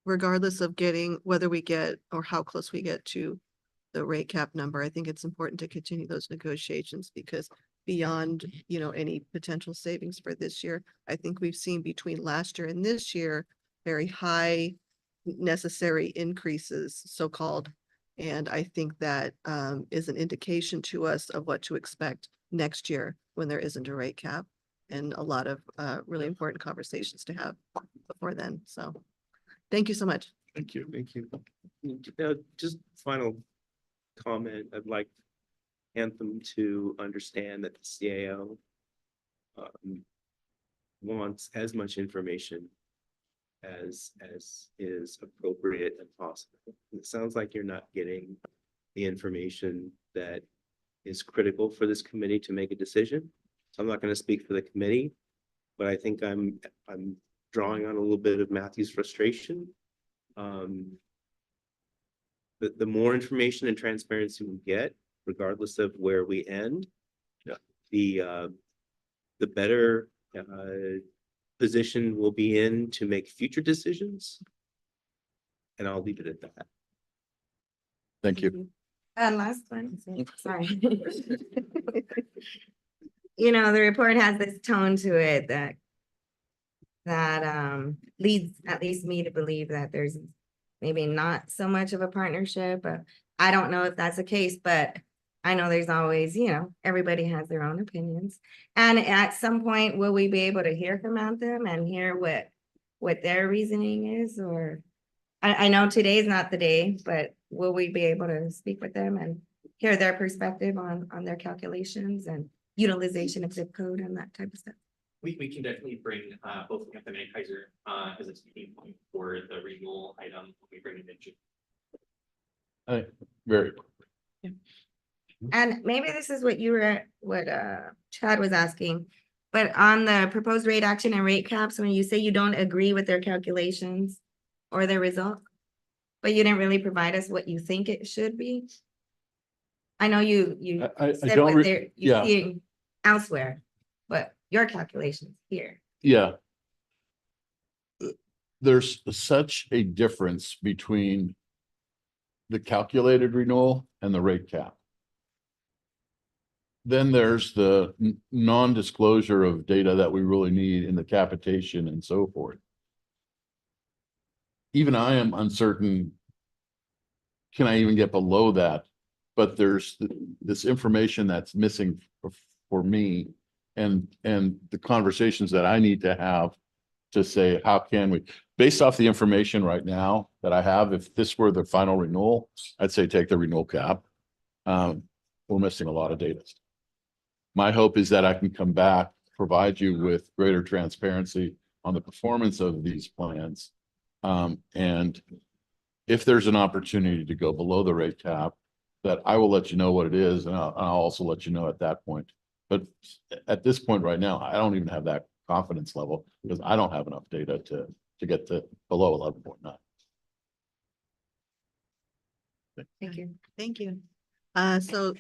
S4: regardless of getting, whether we get or how close we get to the rate cap number, I think it's important to continue those negotiations because beyond, any potential savings for this year, I think we've seen between last year and this year, very high necessary increases, so-called. And I think that is an indication to us of what to expect next year when there isn't a rate cap and a lot of really important conversations to have before then. So thank you so much.
S1: Thank you.
S9: Thank you.
S10: Just final comment, I'd like Anthem to understand that the CAO wants as much information as is appropriate and possible. It sounds like you're not getting the information that is critical for this committee to make a decision. So I'm not going to speak for the committee, but I think I'm drawing on a little bit of Matthew's frustration. The more information and transparency we get, regardless of where we end, the better position we'll be in to make future decisions. And I'll leave it at that.
S1: Thank you.
S2: Last one, sorry. The report has this tone to it that leads at least me to believe that there's maybe not so much of a partnership, but I don't know if that's the case, but I know there's always, everybody has their own opinions. And at some point, will we be able to hear from Anthem and hear what their reasoning is? Or I know today's not the day, but will we be able to speak with them and hear their perspective on their calculations and utilization of zip code and that type of stuff?
S6: We can definitely bring both Anthem and Kaiser as a speaking point for the renewal item when we bring it in June.
S1: Very.
S2: And maybe this is what Chad was asking, but on the proposed rate action and rate caps, when you say you don't agree with their calculations or their result, but you didn't really provide us what you think it should be. I know you
S1: I
S2: said
S1: don't
S2: what you're
S1: yeah.
S2: seeing elsewhere, but your calculations here.
S1: Yeah. There's such a difference between the calculated renewal and the rate cap. Then there's the non-disclosure of data that we really need in the capitation and so forth. Even I am uncertain, can I even get below that? But there's this information that's missing for me and the conversations that I need to have to say, how can we, based off the information right now that I have, if this were the final renewal, I'd say take the renewal cap. We're missing a lot of data. My hope is that I can come back, provide you with greater transparency on the performance of these plans. And if there's an opportunity to go below the rate cap, that I will let you know what it is, and I'll also let you know at that point. But at this point right now, I don't even have that confidence level because I don't have enough data to get to below 11.9.
S2: Thank you.
S4: Thank you. So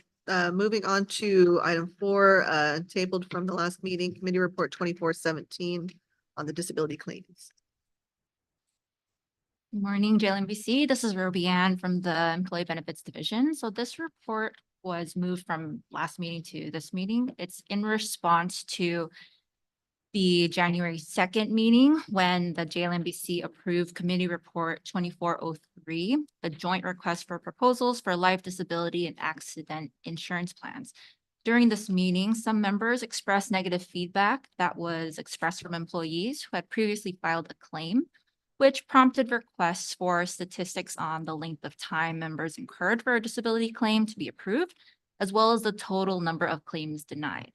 S4: moving on to item 4, tabled from the last meeting, committee report 2417 on the disability claims.
S13: Good morning, JLMBC. This is Roby Ann from the Employee Benefits Division. So this report was moved from last meeting to this meeting. It's in response to the January 2nd meeting when the JLMBC approved Committee Report 2403, the joint request for proposals for life, disability, and accident insurance plans. During this meeting, some members expressed negative feedback that was expressed from employees who had previously filed a claim, which prompted requests for statistics on the length of time members incurred for a disability claim to be approved, as well as the total number of claims denied.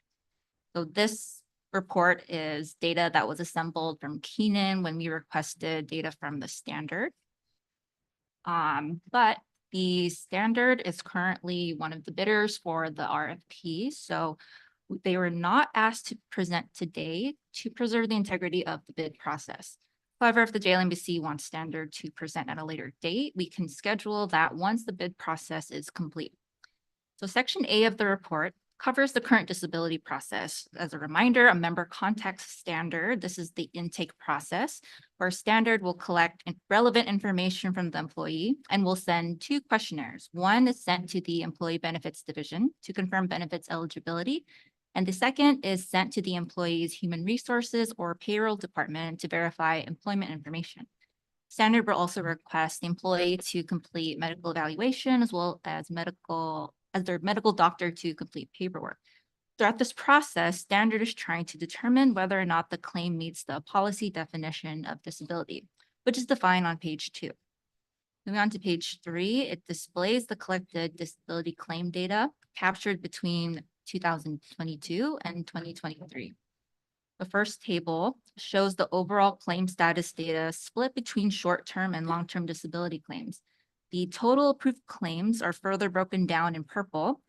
S13: So this report is data that was assembled from Keenan when we requested data from the standard. But the standard is currently one of the bidders for the RFP, so they were not asked to present today to preserve the integrity of the bid process. However, if the JLMBC wants standard to present at a later date, we can schedule that once the bid process is complete. So Section A of the report covers the current disability process. As a reminder, a member contacts standard. This is the intake process where standard will collect relevant information from the employee and will send 2 questionnaires. One is sent to the Employee Benefits Division to confirm benefits eligibility. And the second is sent to the employee's Human Resources or Payroll Department to verify employment information. Standard will also request the employee to complete medical evaluation as well as their medical doctor to complete paperwork. Throughout this process, Standard is trying to determine whether or not the claim meets the policy definition of disability, which is defined on page 2. Moving on to page 3, it displays the collected disability claim data captured between 2022 and 2023. The first table shows the overall claim status data split between short-term and long-term disability claims. The total approved claims are further broken down in purple,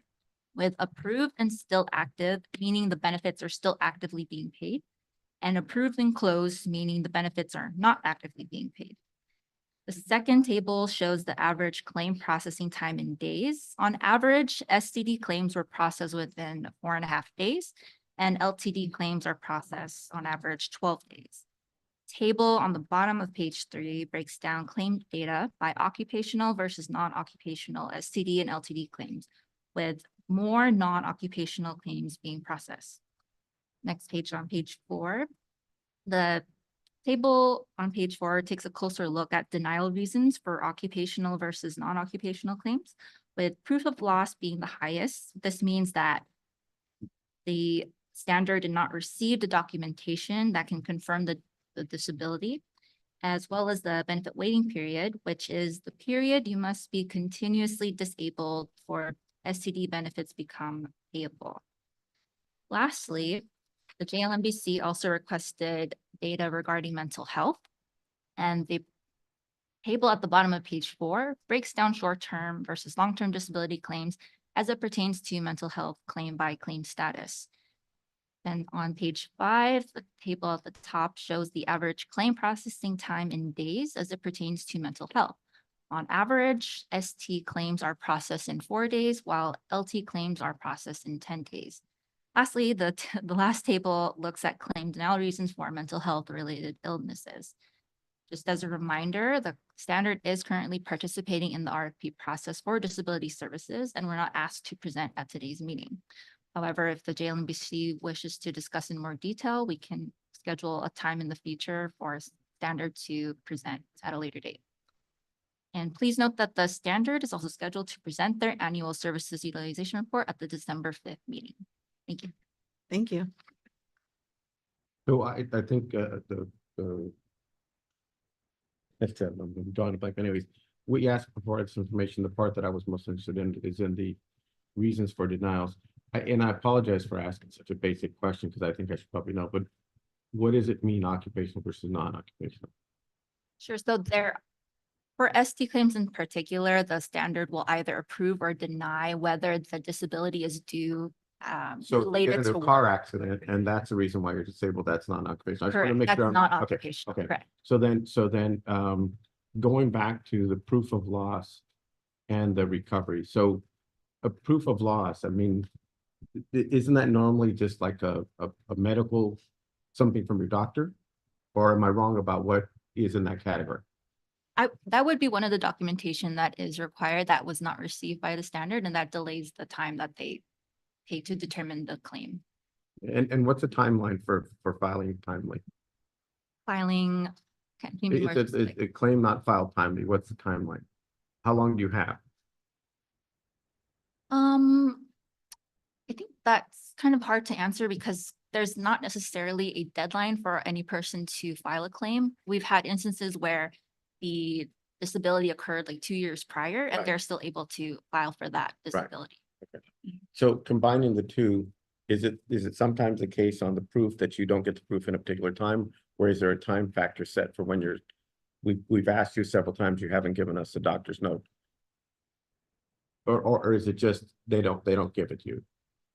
S13: with approved and still active, meaning the benefits are still actively being paid, and approved and closed, meaning the benefits are not actively being paid. The second table shows the average claim processing time in days. On average, STD claims were processed within 4.5 days, and LTD claims are processed on average 12 days. Table on the bottom of page 3 breaks down claim data by occupational versus non-occupational STD and LTD claims, with more non-occupational claims being processed. Next page, on page 4, the table on page 4 takes a closer look at denial reasons for occupational versus non-occupational claims, with proof of loss being the highest. This means that the standard did not receive the documentation that can confirm the disability, as well as the benefit waiting period, which is the period you must be continuously disabled for STD benefits become payable. Lastly, the JLMBC also requested data regarding mental health, and the table at the bottom of page 4 breaks down short-term versus long-term disability claims as it pertains to mental health claim by claim status. Then on page 5, the table at the top shows the average claim processing time in days as it pertains to mental health. On average, ST claims are processed in 4 days, while LT claims are processed in 10 days. Lastly, the last table looks at claim denial reasons for mental health related illnesses. Just as a reminder, the standard is currently participating in the RFP process for disability services, and we're not asked to present at today's meeting. However, if the JLMBC wishes to discuss in more detail, we can schedule a time in the future for standard to present at a later date. And please note that the standard is also scheduled to present their annual services utilization report at the December 5th meeting. Thank you.
S4: Thank you.
S3: So I think I'm drawing a blank anyways. What you asked before this information, the part that I was most interested in is in the reasons for denials. And I apologize for asking such a basic question because I think I should probably know, but what does it mean occupational versus non-occupational?
S13: Sure. So for ST claims in particular, the standard will either approve or deny whether the disability is due
S3: So
S13: related
S3: in
S13: to
S3: a car accident, and that's the reason why you're disabled, that's non-occupational. I just want to
S13: Correct.
S3: make
S13: That's
S3: sure.
S13: not
S3: Okay,
S13: occupational.
S3: okay.
S13: Correct.
S3: So then going back to the proof of loss and the recovery. So a proof of loss, I mean, isn't that normally just like a medical, something from your doctor? Or am I wrong about what is in that category?
S13: That would be one of the documentation that is required that was not received by the standard, and that delays the time that they take to determine the claim.
S3: And what's the timeline for filing timely?
S13: Filing. Can you be more
S3: It's
S13: specific?
S3: a claim not filed timely. What's the timeline? How long do you have?
S13: I think that's kind of hard to answer because there's not necessarily a deadline for any person to file a claim. We've had instances where the disability occurred like 2 years prior and
S3: Right.
S13: they're still able to file for that disability.
S3: So combining the two, is it sometimes the case on the proof that you don't get the proof in a particular time? Or is there a time factor set for when you're, we've asked you several times, you haven't given us the doctor's note? Or is it just, they don't give it to you?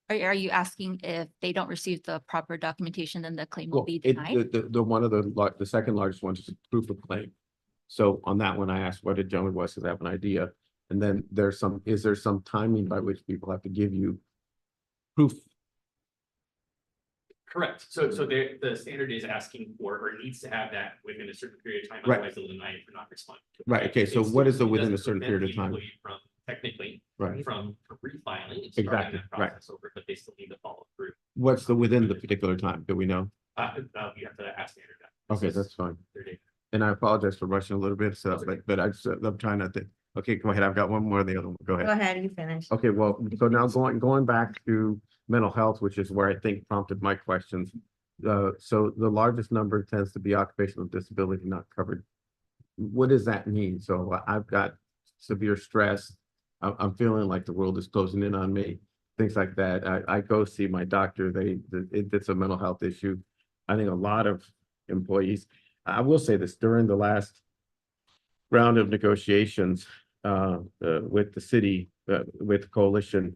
S13: Are you asking if they don't receive the proper documentation, then the claim will
S3: Well,
S13: be
S3: it,
S13: denied?
S3: the one of the second largest ones is proof of claim. So on that one, I asked what it generally was, because I have an idea. And then is there some timing by which people have to give you proof?
S6: Correct. So the standard is asking for, or needs to have that within a certain period of time,
S3: Right.
S6: otherwise they'll deny it for not responding. to it.
S3: Right, okay, so
S6: It's-
S3: what is the
S6: it
S3: within a
S6: doesn't
S3: certain
S6: prevent
S3: period of
S6: the
S3: time?
S6: employee From technically,
S3: Right.
S6: from refiling and
S3: Exactly,
S6: starting that
S3: right.
S6: process over, but they still need to follow through.
S3: What's the within the particular time? Do we know?
S6: You have to ask standard. This
S3: Okay,
S6: is
S3: that's fine.
S6: their data.
S3: And I apologize for rushing a little bit, so,
S6: That's okay.
S3: but I'm trying not to, okay, go ahead. I've got one more, the other one. Go
S2: Go
S3: ahead.
S2: ahead, you finish.
S3: Okay, well, so now going back to mental health, which is where I think prompted my questions. So the largest number tends to be occupational disability not covered. What does that mean? So I've got severe stress. I'm feeling like the world is closing in on me, things like that. I go see my doctor. It's a mental health issue. I think a lot of employees, I will say this, during the last round of negotiations with the city, with the coalition,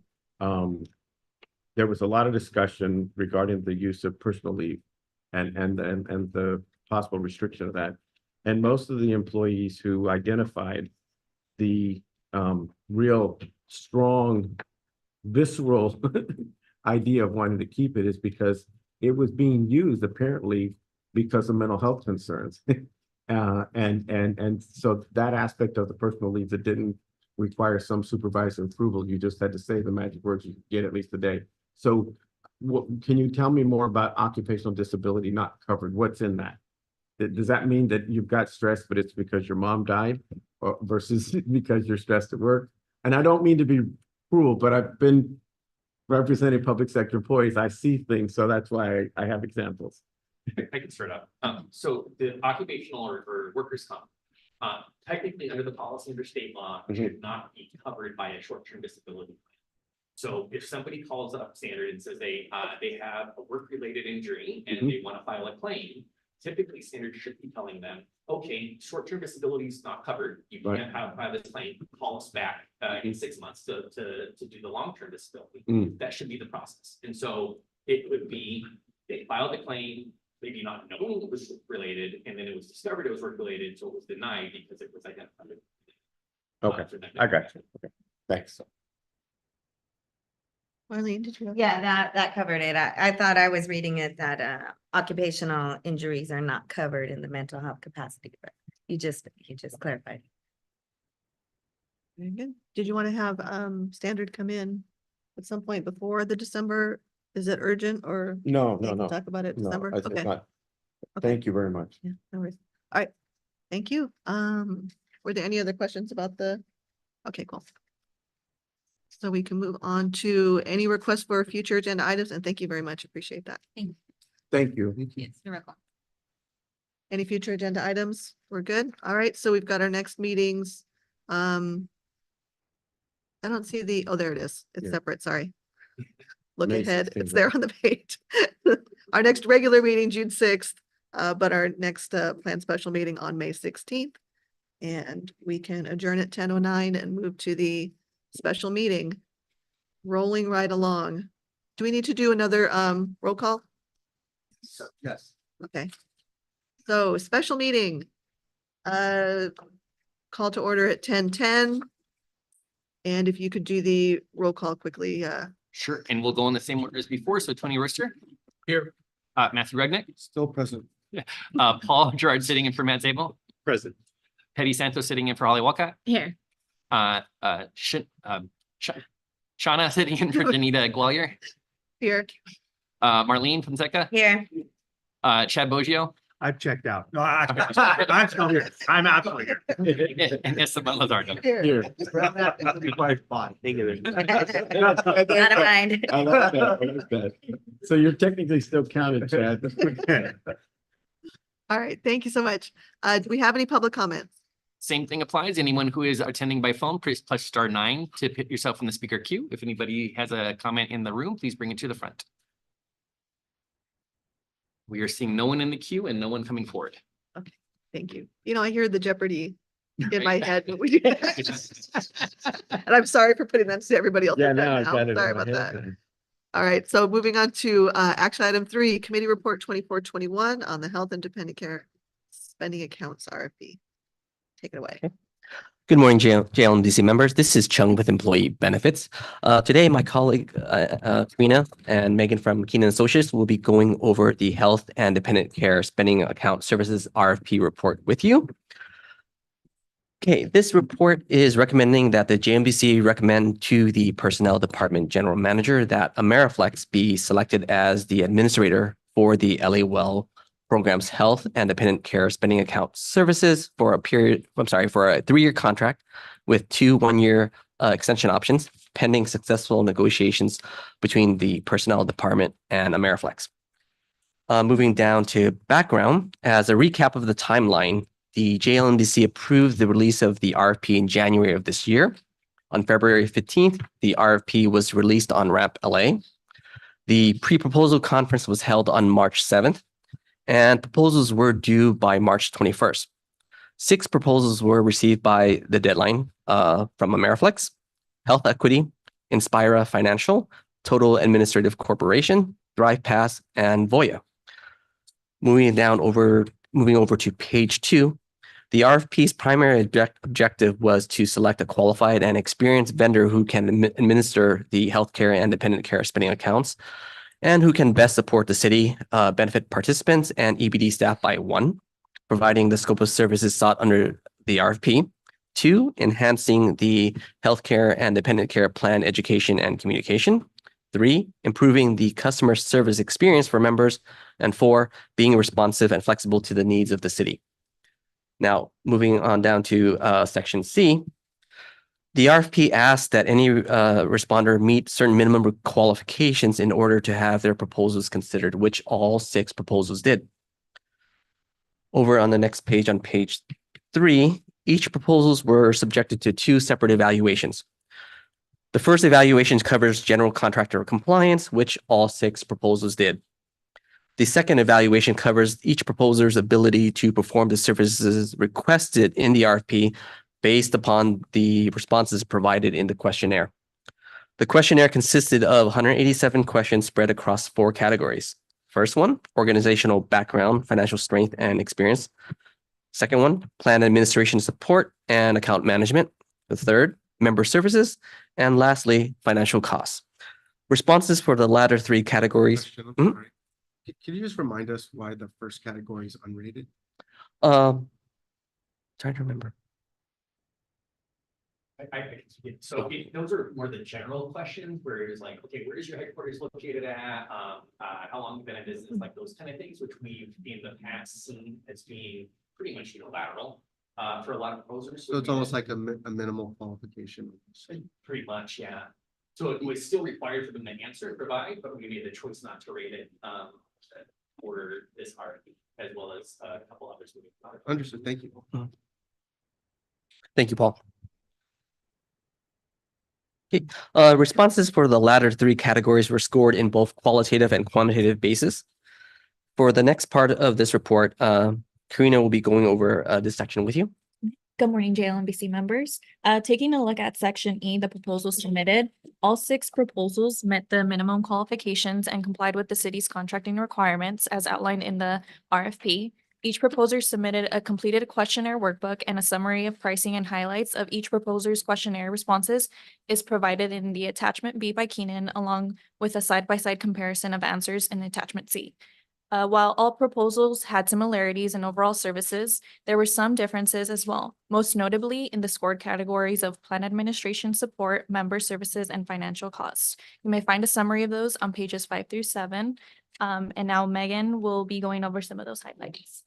S3: there was a lot of discussion regarding the use of personal leave and the possible restriction of that. And most of the employees who identified the real strong, visceral idea of wanting to keep it is because it was being used apparently because of mental health concerns. And so that aspect of the personal leave that didn't require some supervisor approval, you just had to say the magic words, you get at least a day. So can you tell me more about occupational disability not covered? What's in that? Does that mean that you've got stress, but it's because your mom died or versus because you're stressed at work? And I don't mean to be cruel, but I've been representing public sector employees. I see things, so that's why I have examples.
S6: I can start out. So the occupational or workers' comp, technically under the policy under state law, should not be covered by a short-term disability plan. So if somebody calls up standard and says they have a work-related injury and they want to file a claim, typically standard should be telling them, okay, short-term disability is not covered. You can't file this claim. Call us back in 6 months to do the long-term disability. That should be the process. And so it would be they filed the claim, maybe not knowing it was related, and then it was discovered it was work related, so it was denied because it was identified.
S3: Okay, I got you. Okay, thanks.
S4: Marlene, did you have?
S2: Yeah, that covered it. I thought I was reading it that occupational injuries are not covered in the mental health capacity, but you just clarified.
S4: Very good. Did you want to have standard come in at some point before the December? Is it urgent or?
S3: No,
S4: we
S3: no,
S4: can
S3: no.
S4: Talk about it
S3: No,
S4: December?
S3: I think
S4: Okay.
S3: not.
S4: Okay.
S3: Thank you very much.
S4: Yeah, no worries. All right. Thank you. Were there any other questions about the? Okay, cool. So we can move on to any requests for future agenda items, and thank you very much. Appreciate that.
S3: Thank you.
S13: Yes, you're welcome.
S4: Any future agenda items? We're good. All right, so we've got our next meetings. I don't see oh, there it is. It's
S3: Yeah.
S4: separate, sorry. Look
S3: May
S4: ahead,
S3: 16th,
S4: it's there on the page. Our next regular meeting, June 6th, but our next planned special meeting on May 16th. And we can adjourn at 10:09 and move to the special meeting. Rolling right along. Do we need to do another roll call?
S3: Yes.
S4: Okay. So special meeting. Call to order at 10:10. And if you could do the roll call quickly,
S6: Sure, and we'll go in the same order as before. So Tony Rister,
S8: Here.
S6: Matthew Regnick,
S3: Still present.
S6: Paul Gerard sitting in for Matt Zabel,
S10: Present.
S6: Petty Santos sitting in for Holly Walcott,
S13: Here.
S6: Shauna sitting in for Janita Gwalier,
S4: here.
S6: Marlene Fonseca,
S2: Here,
S6: Chad Boggio,
S12: I've checked out. No, I'm still here. I'm absolutely here.
S6: and Esteban Lazardo.
S3: Here.
S10: Thank you.
S2: not a mind.
S3: I like that, I like that. So you're technically still counted, Chad.
S4: All right, thank you so much. Do we have any public comments?
S6: Same thing applies. Anyone who is attending by phone, please press *9 to put yourself in the speaker queue. If anybody has a comment in the room, please bring it to the front. We are seeing no one in the queue and no one coming forward.
S4: Thank you. You know, I hear the Jeopardy in my
S6: Right?
S4: head when we do that. And I'm sorry for putting that to everybody else.
S3: Yeah,
S4: in that
S3: now I've
S4: now.
S3: got it. in
S4: Sorry
S3: my
S4: about
S3: head
S4: that.
S3: now.
S4: All right, so moving on to action item 3, committee report 2421 on the health and dependent care spending accounts RFP. Take it away.
S14: Good morning, JLMBC members. This is Chung with Employee Benefits. Today, my colleague, Karina and Megan from Keenan Associates will be going over the Health and Dependent Care Spending Account Services RFP report with you. Okay, this report is recommending that the JLMBC recommend to the Personnel Department General Manager that Ameriflex be selected as the administrator for the LA Well Program's Health and Dependent Care Spending Account Services for a 3-year contract with 2 one-year extension options pending successful negotiations between the Personnel Department and Ameriflex. Moving down to background, as a recap of the timeline, the JLMBC approved the release of the RFP in January of this year. On February 15th, the RFP was released on RAMP LA. The pre-proposal conference was held on March 7th. And proposals were due by March 21st. 6 proposals were received by the deadline from Ameriflex, Health Equity, Inspira Financial, Total Administrative Corporation, ThrivePass, and Voya. Moving over to page 2, the RFP's primary objective was to select a qualified and experienced vendor who can administer the healthcare and dependent care spending accounts and who can best support the city, benefit participants, and EBD staff by 1, providing the scope of services sought under the RFP, 2, enhancing the healthcare and dependent care plan education and communication, 3, improving the customer service experience for members, and 4, being responsive and flexible to the needs of the city. Now, moving on down to section C, the RFP asked that any responder meet certain minimum qualifications in order to have their proposals considered, which all 6 proposals did. Over on the next page, on page 3, each proposals were subjected to 2 separate evaluations. The first evaluation covers general contractor compliance, which all 6 proposals did. The second evaluation covers each proposer's ability to perform the services requested in the RFP based upon the responses provided in the questionnaire. The questionnaire consisted of 187 questions spread across 4 categories. First one, organizational background, financial strength, and experience. Second one, plan administration support and account management. The third, member services. And lastly, financial costs. Responses for the latter 3 categories.
S9: Question, I'm sorry. Can you just remind us why the first category is unrated?
S14: Trying to remember.
S6: Those are more the general questions where it's like, okay, where is your headquarters located at? How long have you been in business? Like those kind of things, which we've in the past seen as being pretty much unilateral for a lot of proposers.
S9: So it's almost like a minimal qualification.
S6: Pretty much, yeah. So it was still required for them to answer and provide, but we made the choice not to rate it for this RFP as well as a couple others.
S9: Understood. Thank you.
S14: Thank you, Paul. Okay. Responses for the latter 3 categories were scored in both qualitative and quantitative basis. For the next part of this report, Karina will be going over this section with you.
S15: Good morning, JLMBC members. Taking a look at section E, the proposals submitted, all 6 proposals met the minimum qualifications and complied with the city's contracting requirements as outlined in the RFP. Each proposer submitted a completed questionnaire workbook, and a summary of pricing and highlights of each proposer's questionnaire responses is provided in the attachment B by Keenan, along with a side-by-side comparison of answers in attachment C. While all proposals had similarities in overall services, there were some differences as well, most notably in the scored categories of plan administration support, member services, and financial costs. You may find a summary of those on pages 5 through 7. And now Megan will be going over some of those highlights.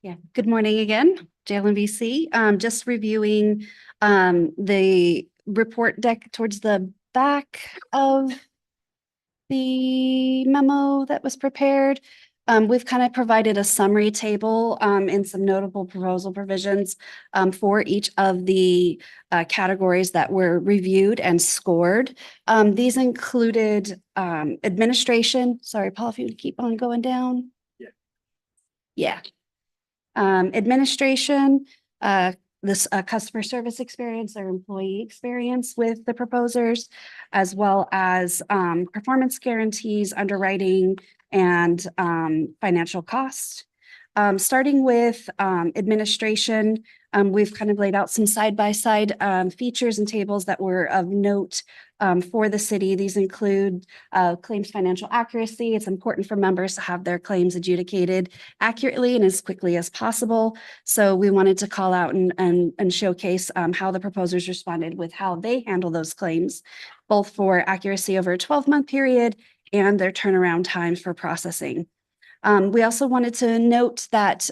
S7: Yeah, good morning again, JLMBC. Just reviewing the report deck towards the back of the memo that was prepared. We've kind of provided a summary table and some notable proposal provisions for each of the categories that were reviewed and scored. These included administration. Sorry, Paul, if you would keep on going down.
S6: Yeah.
S7: Yeah. Administration, this customer service experience or employee experience with the proposers, as well as performance guarantees, underwriting, and financial costs. Starting with administration, we've kind of laid out some side-by-side features and tables that were of note for the city. These include claims financial accuracy. It's important for members to have their claims adjudicated accurately and as quickly as possible. So we wanted to call out and showcase how the proposers responded with how they handle those claims, both for accuracy over a 12-month period and their turnaround time for processing. We also wanted to note that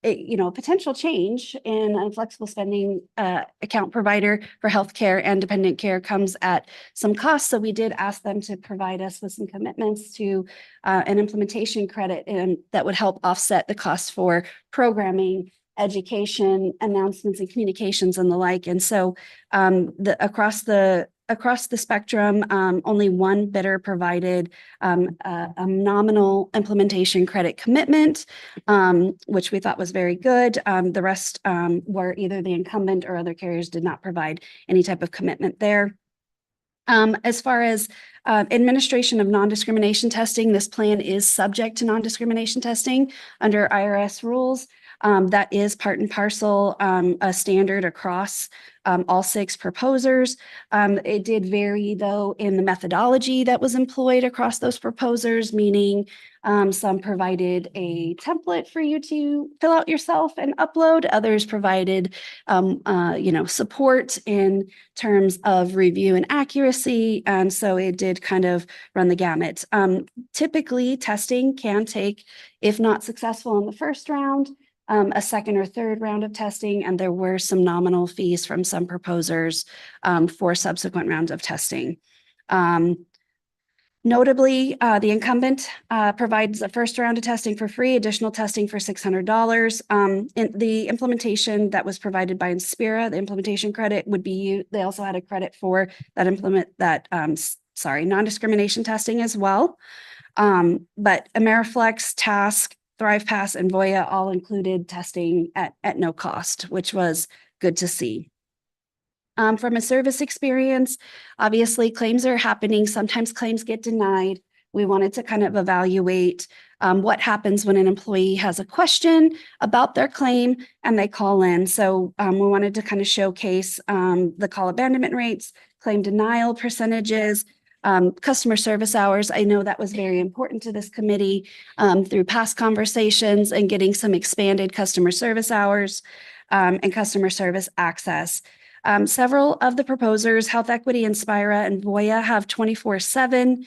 S7: a potential change in a flexible spending account provider for healthcare and dependent care comes at some cost. So we did ask them to provide us with some commitments to an implementation credit and that would help offset the cost for programming, education, announcements, and communications and the like. And so across the spectrum, only one bidder provided a nominal implementation credit commitment, which we thought was very good. The rest were either the incumbent or other carriers did not provide any type of commitment there. As far as administration of non-discrimination testing, this plan is subject to non-discrimination testing under IRS rules. That is part and parcel a standard across all 6 proposers. It did vary, though, in the methodology that was employed across those proposers, meaning some provided a template for you to fill out yourself and upload. Others provided, support in terms of review and accuracy. And so it did kind of run the gamut. Typically, testing can take, if not successful in the first round, a second or third round of testing, and there were some nominal fees from some proposers for subsequent rounds of testing. Notably, the incumbent provides a first round of testing for free, additional testing for $600. In the implementation that was provided by Inspira, the implementation credit would be, they also had a credit for that non-discrimination testing as well. But Ameriflex, Task, ThrivePass, and Voya all included testing at no cost, which was good to see. From a service experience, obviously claims are happening. Sometimes claims get denied. We wanted to kind of evaluate what happens when an employee has a question about their claim and they call in. So we wanted to kind of showcase the call abandonment rates, claim denial percentages, customer service hours. I know that was very important to this committee through past conversations and getting some expanded customer service hours and customer service access. Several of the proposers, Health Equity, Inspira, and Voya, have 24/7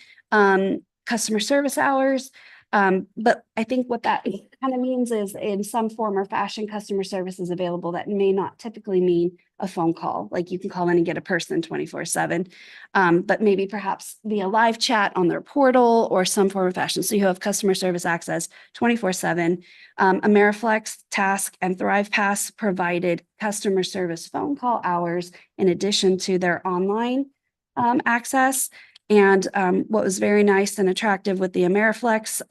S7: customer service hours. But I think what that kind of means is in some form or fashion, customer service is available. That may not typically mean a phone call, like you can call in and get a person 24/7, but maybe perhaps via live chat on their portal or some form of fashion. So you have customer service access 24/7. Ameriflex, Task, and ThrivePass provided customer service phone call hours in addition to their online access. And what was very nice and attractive with the Ameriflex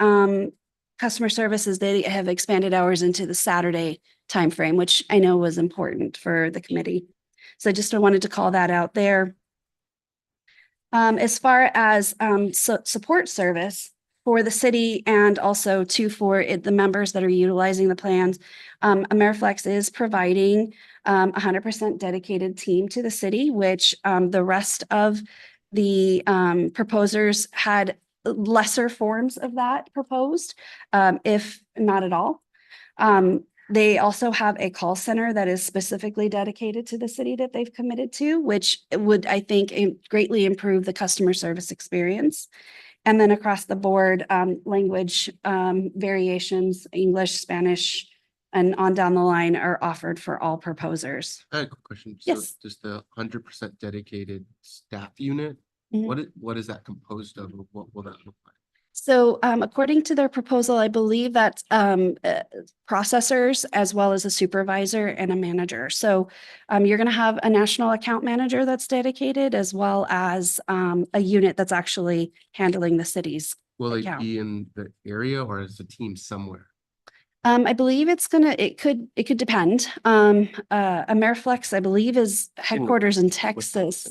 S7: customer service is they have expanded hours into the Saturday timeframe, which I know was important for the committee. So just wanted to call that out there. As far as support service for the city and also for the members that are utilizing the plans, Ameriflex is providing 100% dedicated team to the city, which the rest of the proposers had lesser forms of that proposed, if not at all. They also have a call center that is specifically dedicated to the city that they've committed to, which would, I think, greatly improve the customer service experience. And then across the board, language variations, English, Spanish, and on down the line are offered for all proposers.
S9: I have a quick question.
S7: Yes.
S9: So just the 100% dedicated staff unit,
S7: Mhm.
S9: what is that composed of? What will that look like?
S7: So according to their proposal, I believe that's processors as well as a supervisor and a manager. So you're going to have a national account manager that's dedicated as well as a unit that's actually handling the city's
S9: Will they
S7: account.
S9: be in the area or is the team somewhere?
S7: I believe it could depend. Ameriflex, I believe, is headquarters in Texas.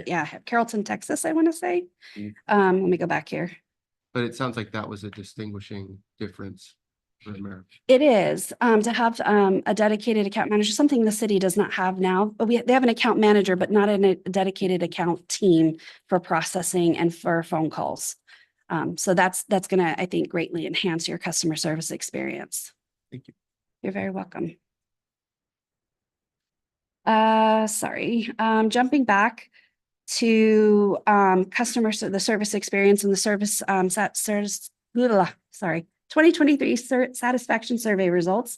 S7: Yeah, Carrollton, Texas, I want to say. Let me go back here.
S9: But it sounds like that was a distinguishing difference for America.
S7: It is, to have, a dedicated account manager, something the city does not have now, but they have an account manager, but not a dedicated account team for processing and for phone calls. So that's gonna, I think, greatly enhance your customer service experience.
S9: Thank you.
S7: You're very welcome. Sorry, jumping back to, the service experience and the service, sorry, 2023 satisfaction survey results.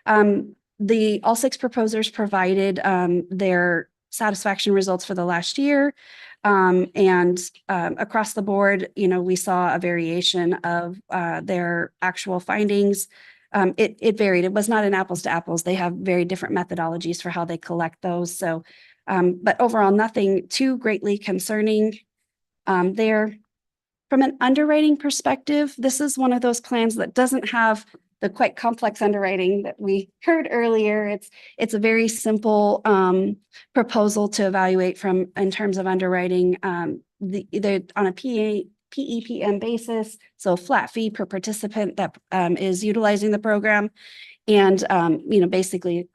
S7: All 6 proposers provided, their satisfaction results for the last year. Across the board, we saw a variation of, their actual findings. It varied. It was not an apples to apples. They have very different methodologies for how they collect those. So, but overall, nothing too greatly concerning there. From an underwriting perspective, this is one of those plans that doesn't have the quite complex underwriting that we heard earlier. It's a very simple proposal to evaluate in terms of underwriting, either on a PEPM basis, so flat fee per participant that is utilizing the program, and basically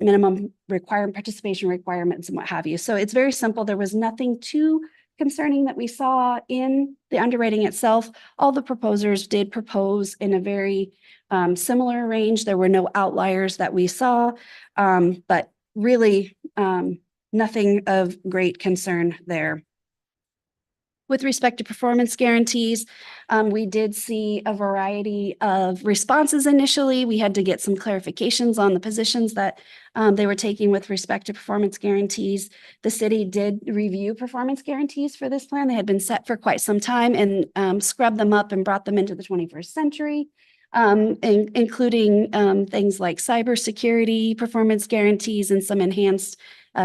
S7: minimum participation requirements and what have you. So it's very simple. There was nothing too concerning that we saw in the underwriting itself. All the proposers did propose in a very similar range. There were no outliers that we saw, but really nothing of great concern there. With respect to performance guarantees, we did see a variety of responses initially. We had to get some clarifications on the positions that they were taking with respect to performance guarantees. The city did review performance guarantees for this plan. They had been set for quite some time and scrubbed them up and brought them into the 21st century, including things like cybersecurity performance guarantees and some enhanced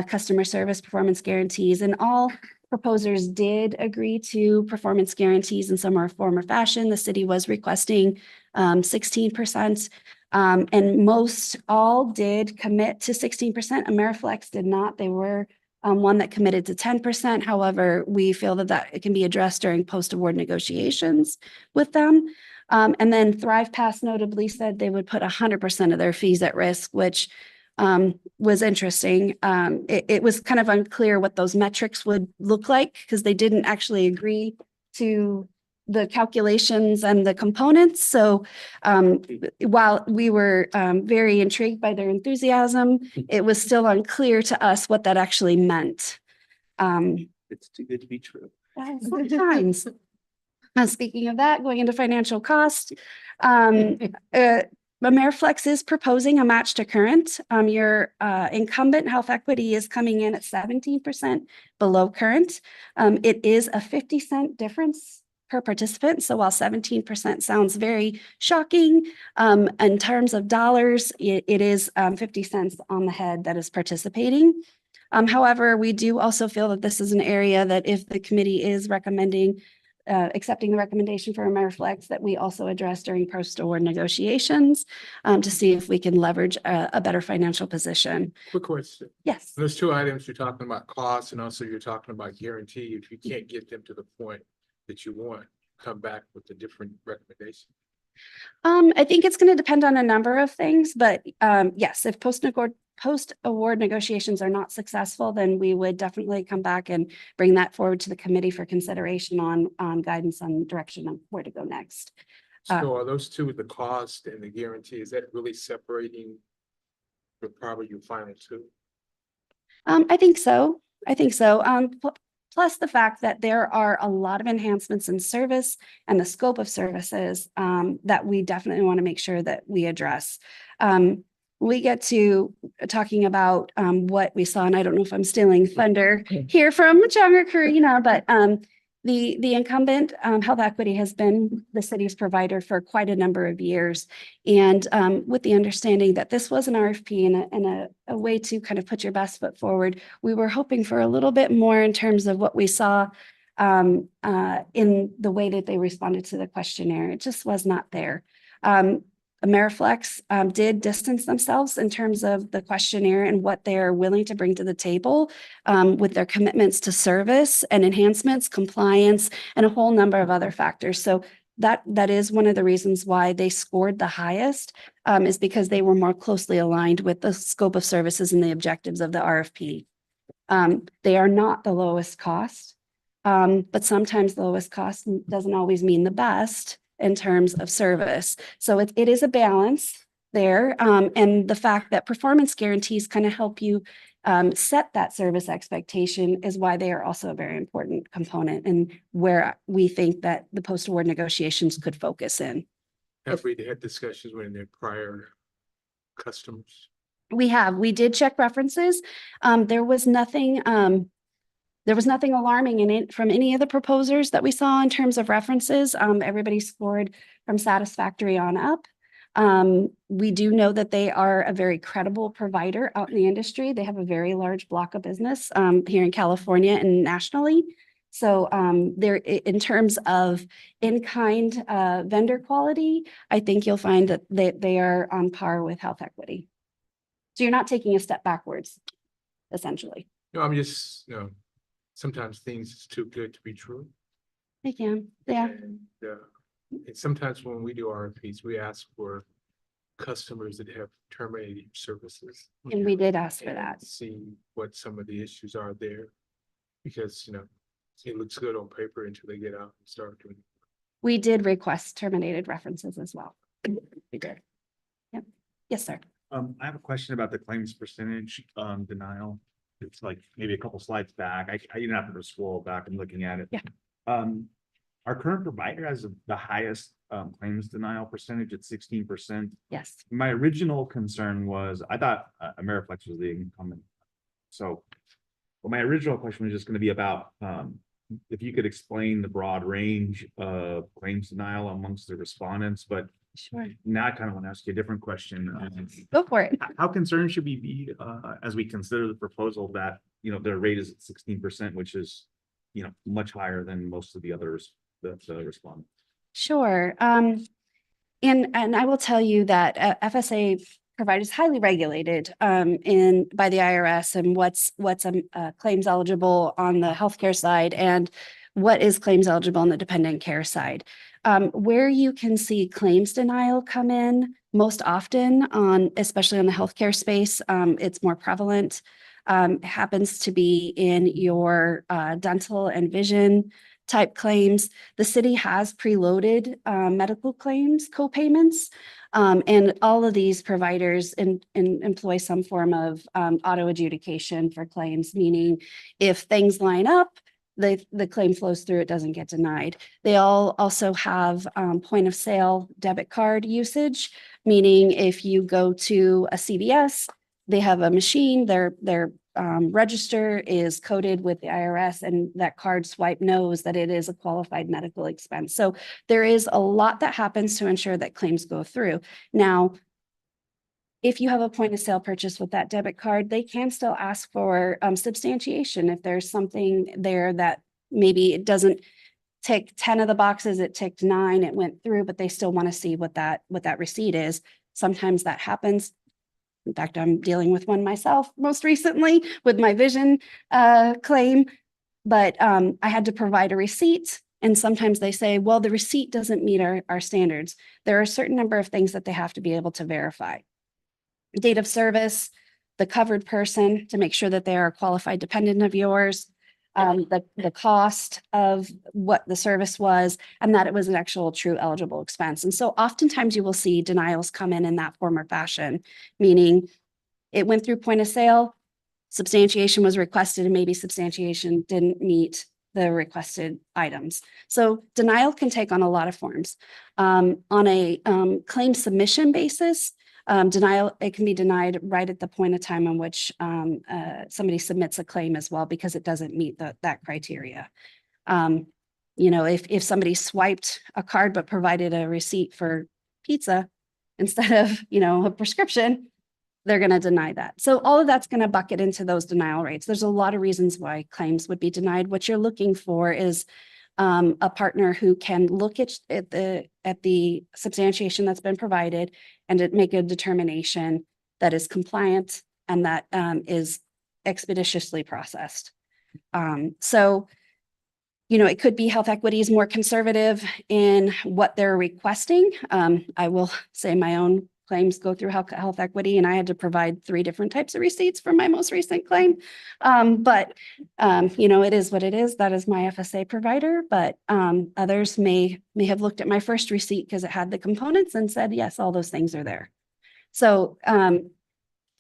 S7: customer service performance guarantees. And all proposers did agree to performance guarantees in some form or fashion. The city was requesting 16%, and most all did commit to 16%. Ameriflex did not. They were one that committed to 10%. However, we feel that it can be addressed during post-award negotiations with them. And then Thrive Pass notably said they would put 100% of their fees at risk, which was interesting. It was kind of unclear what those metrics would look like because they didn't actually agree to the calculations and the components. So while we were very intrigued by their enthusiasm, it was still unclear to us what that actually meant.
S10: It's too good to be true.
S7: Sometimes. Speaking of that, going into financial cost, Ameriflex is proposing a match to current. Your incumbent health equity is coming in at 17% below current. It is a 50-cent difference per participant. So while 17% sounds very shocking, in terms of dollars, it is 50 cents on the head that is participating. However, we do also feel that this is an area that if the committee is recommending accepting the recommendation for Ameriflex, that we also address during post-award negotiations to see if we can leverage a better financial position.
S8: Quick question.
S7: Yes.
S8: Those 2 items, you're talking about costs and also you're talking about guarantee. If you can't get them to the point that you want, come back with a different recommendation.
S7: I think it's going to depend on a number of things, but yes, if post-award negotiations are not successful, then we would definitely come back and bring that forward to the committee for consideration on guidance on direction of where to go next.
S8: So are those 2, the cost and the guarantee, is that really separating the probably your final 2?
S7: I think so. Plus the fact that there are a lot of enhancements in service and the scope of services that we definitely want to make sure that we address. We get to talking about what we saw, and I don't know if I'm stealing thunder here from Chung or Karina, but the incumbent health equity has been the city's provider for quite a number of years. And with the understanding that this was an RFP and a way to kind of put your best foot forward, we were hoping for a little bit more in terms of what we saw in the way that they responded to the questionnaire. It just was not there. Ameriflex did distance themselves in terms of the questionnaire and what they're willing to bring to the table with their commitments to service and enhancements, compliance, and a whole number of other factors. So that is one of the reasons why they scored the highest, is because they were more closely aligned with the scope of services and the objectives of the RFP. They are not the lowest cost, but sometimes the lowest cost doesn't always mean the best in terms of service. So it is a balance there. And the fact that performance guarantees kind of help you set that service expectation is why they are also a very important component and where we think that the post-award negotiations could focus in.
S8: Have we had discussions with their prior customers?
S7: We did check references. There was nothing alarming in it from any of the proposers that we saw in terms of references. Everybody scored from satisfactory on up. We do know that they are a very credible provider out in the industry. They have a very large block of business here in California and nationally. So they're in terms of in-kind vendor quality, I think you'll find that they are on par with Health Equity. So you're not taking a step backwards, essentially.
S8: No, I'm just, sometimes things is too good to be true.
S7: They can, yeah.
S8: And sometimes when we do RFPs, we ask for customers that have terminated services.
S7: And we did ask for
S8: and
S7: that.
S8: See what some of the issues are there. Because, it looks good on paper until they get out and start doing.
S7: We did request terminated references as well. We did. Yep. Yes, sir.
S12: I have a question about the claims percentage denial. It's like maybe a couple slides back. I didn't have to scroll back and looking at it.
S7: Yeah.
S12: Our current provider has the highest claims denial percentage at 16%.
S7: Yes.
S12: My original concern was, I thought Ameriflex was the incumbent. So, well, my original question was just going to be about if you could explain the broad range of claims denial amongst the respondents, but
S7: Sure.
S12: now I kind of want to ask you a different question.
S7: Go for it.
S12: How concerned should we be as we consider the proposal that, their rate is at 16%, which is, much higher than most of the others that respond?
S7: Sure. And I will tell you that FSA providers highly regulated by the IRS and what's claims eligible on the healthcare side and what is claims eligible on the dependent care side. Where you can see claims denial come in most often especially on the healthcare space, it's more prevalent. Happens to be in your dental and vision type claims. The city has preloaded medical claims co-payments, and all of these providers employ some form of auto adjudication for claims, meaning if things line up, the claim flows through, it doesn't get denied. They all also have point of sale debit card usage, meaning if you go to a CVS, they have a machine, their register is coded with the IRS, and that card swipe knows that it is a qualified medical expense. So there is a lot that happens to ensure that claims go through. Now, if you have a point of sale purchase with that debit card, they can still ask for substantiation. If there's something there that maybe it doesn't tick 10 of the boxes, it ticked 9, it went through, but they still want to see what that receipt is. Sometimes that happens. In fact, I'm dealing with one myself most recently with my vision claim, but I had to provide a receipt. And sometimes they say, well, the receipt doesn't meet our standards. There are a certain number of things that they have to be able to verify. Date of service, the covered person to make sure that they are a qualified dependent of yours, the cost of what the service was, and that it was an actual true eligible expense. And so oftentimes you will see denials come in that form or fashion, meaning it went through point of sale, substantiation was requested, and maybe substantiation didn't meet the requested items. So denial can take on a lot of forms. On a claim submission basis, denial, it can be denied right at the point of time in which somebody submits a claim as well, because it doesn't meet that criteria. If somebody swiped a card but provided a receipt for pizza instead of, a prescription, they're going to deny that. So all of that's going to bucket into those denial rates. There's a lot of reasons why claims would be denied. What you're looking for is a partner who can look at the substantiation that's been provided and to make a determination that is compliant and that is expeditiously processed. So, you know, it could be health equity is more conservative in what they're requesting. I will say my own claims go through health equity, and I had to provide 3 different types of receipts for my most recent claim. You know, it is what it is. That is my FSA provider, but others may have looked at my first receipt because it had the components and said, yes, all those things are there. So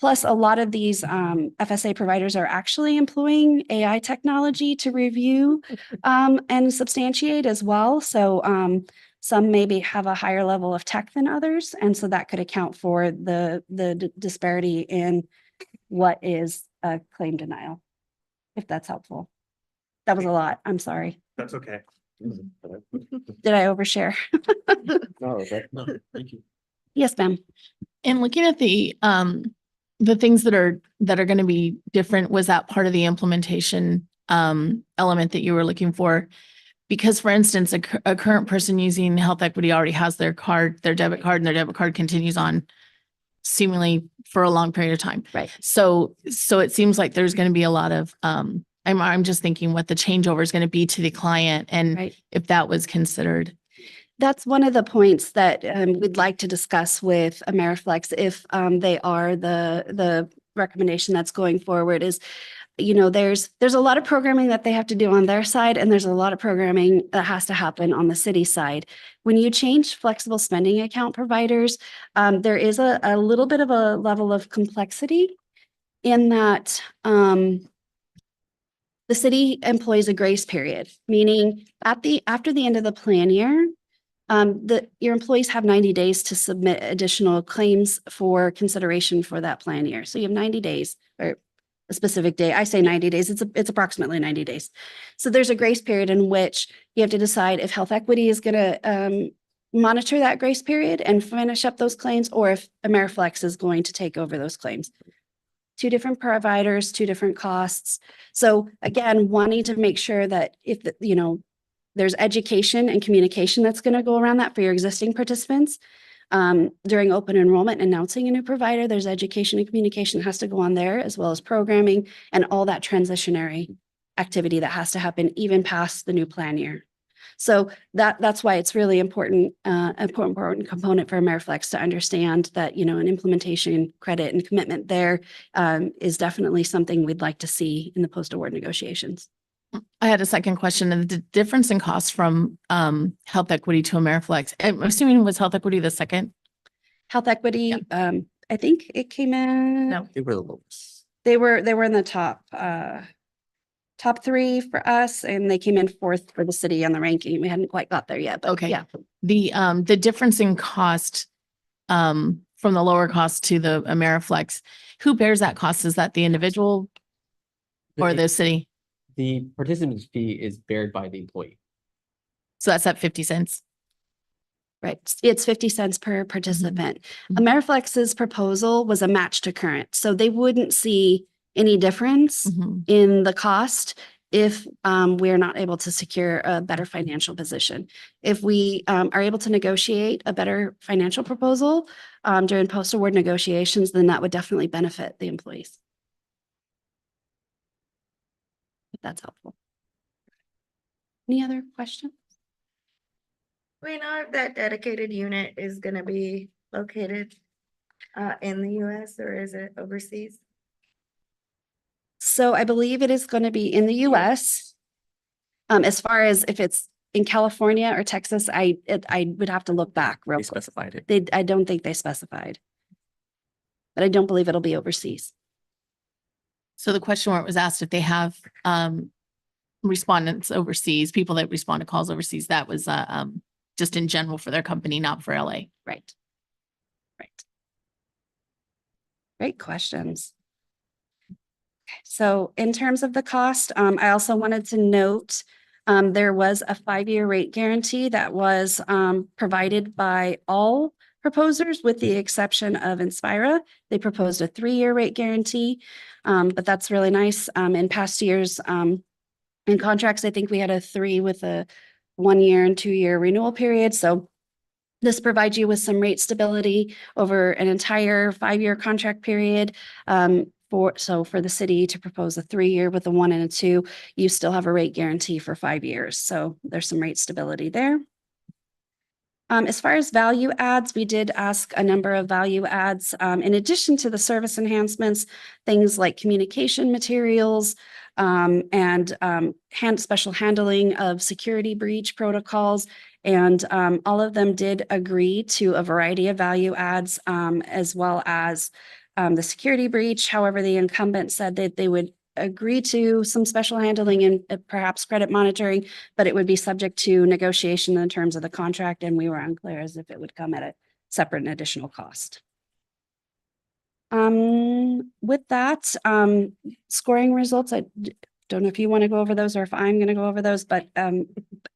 S7: plus, a lot of these FSA providers are actually employing AI technology to review and substantiate as well. So some maybe have a higher level of tech than others. And so that could account for the disparity in what is a claim denial, if that's helpful. That was a lot. I'm sorry.
S12: That's okay.
S7: Did I overshare?
S3: No, thank you.
S7: Yes, ma'am.
S5: And looking at the things that are going to be different, was that part of the implementation element that you were looking for? Because, for instance, a current person using health equity already has their debit card, and their debit card continues on seemingly for a long period of time.
S7: Right.
S5: So it seems like there's going to be a lot of I'm just thinking what the changeover is going to be to the client, and
S7: Right.
S5: if that was considered.
S7: That's one of the points that we'd like to discuss with Ameriflex if they are the recommendation that's going forward is, you know, there's a lot of programming that they have to do on their side, and there's a lot of programming that has to happen on the city side. When you change flexible spending account providers, there is a little bit of a level of complexity in that the city employs a grace period, meaning after the end of the plan year, your employees have 90 days to submit additional claims for consideration for that plan year. So you have 90 days or a specific day. I say 90 days. It's approximately 90 days. So there's a grace period in which you have to decide if health equity is going to monitor that grace period and finish up those claims, or if Ameriflex is going to take over those claims. 2 different providers, 2 different costs. So again, wanting to make sure that if there's education and communication that's going to go around that for your existing participants. During open enrollment, announcing a new provider, there's education and communication that has to go on there, as well as programming and all that transitionary activity that has to happen even past the new plan year. So that's why it's really important component for Ameriflex to understand that, you know, an implementation credit and commitment there is definitely something we'd like to see in the post-award negotiations.
S5: I had a second question, and the difference in cost from health equity to Ameriflex. I'm assuming was health equity the second?
S7: Health equity, I think it came in.
S5: No.
S14: They were the lowest.
S7: They were in the top 3 for us, and they came in 4th for the city on the ranking. We hadn't quite got there yet, but
S5: Okay.
S7: yeah.
S5: The difference in cost from the lower cost to the Ameriflex, who bears that cost? Is that the individual or the city?
S14: The participant fee is bared by the employee.
S5: So that's at 50 cents.
S7: Right. It's 50 cents per participant. Ameriflex's proposal was a match to current, so they wouldn't see any difference in the cost if we're not able to secure a better financial position. If we are able to negotiate a better financial proposal during post-award negotiations, then that would definitely benefit the employees. If that's helpful. Any other questions? We know if that dedicated unit is going to be located in the US, or is it overseas? So I believe it is going to be in the US. As far as if it's in California or Texas, I would have to look back real
S14: They
S7: quick.
S14: specified it.
S7: I don't think they specified, but I don't believe it'll be overseas.
S5: So the question where it was asked if they have respondents overseas, people that respond to calls overseas, that was just in general for their company, not for LA.
S7: Right. Great questions. So in terms of the cost, I also wanted to note there was a 5-year rate guarantee that was provided by all proposers with the exception of Inspira. They proposed a 3-year rate guarantee, but that's really nice. In past years, In contracts, I think we had a 3 with a 1-year and 2-year renewal period. So this provides you with some rate stability over an entire 5-year contract period. For the city to propose a 3-year with a 1 and a 2, you still have a rate guarantee for 5 years. So there's some rate stability there. As far as value adds, we did ask a number of value adds. In addition to the service enhancements, things like communication materials, and special handling of security breach protocols. And all of them did agree to a variety of value adds, as well as the security breach. However, the incumbent said that they would agree to some special handling and perhaps credit monitoring, but it would be subject to negotiation in terms of the contract, and we were unclear as if it would come at a separate and additional cost. With that, scoring results, I don't know if you want to go over those or if I'm going to go over those, but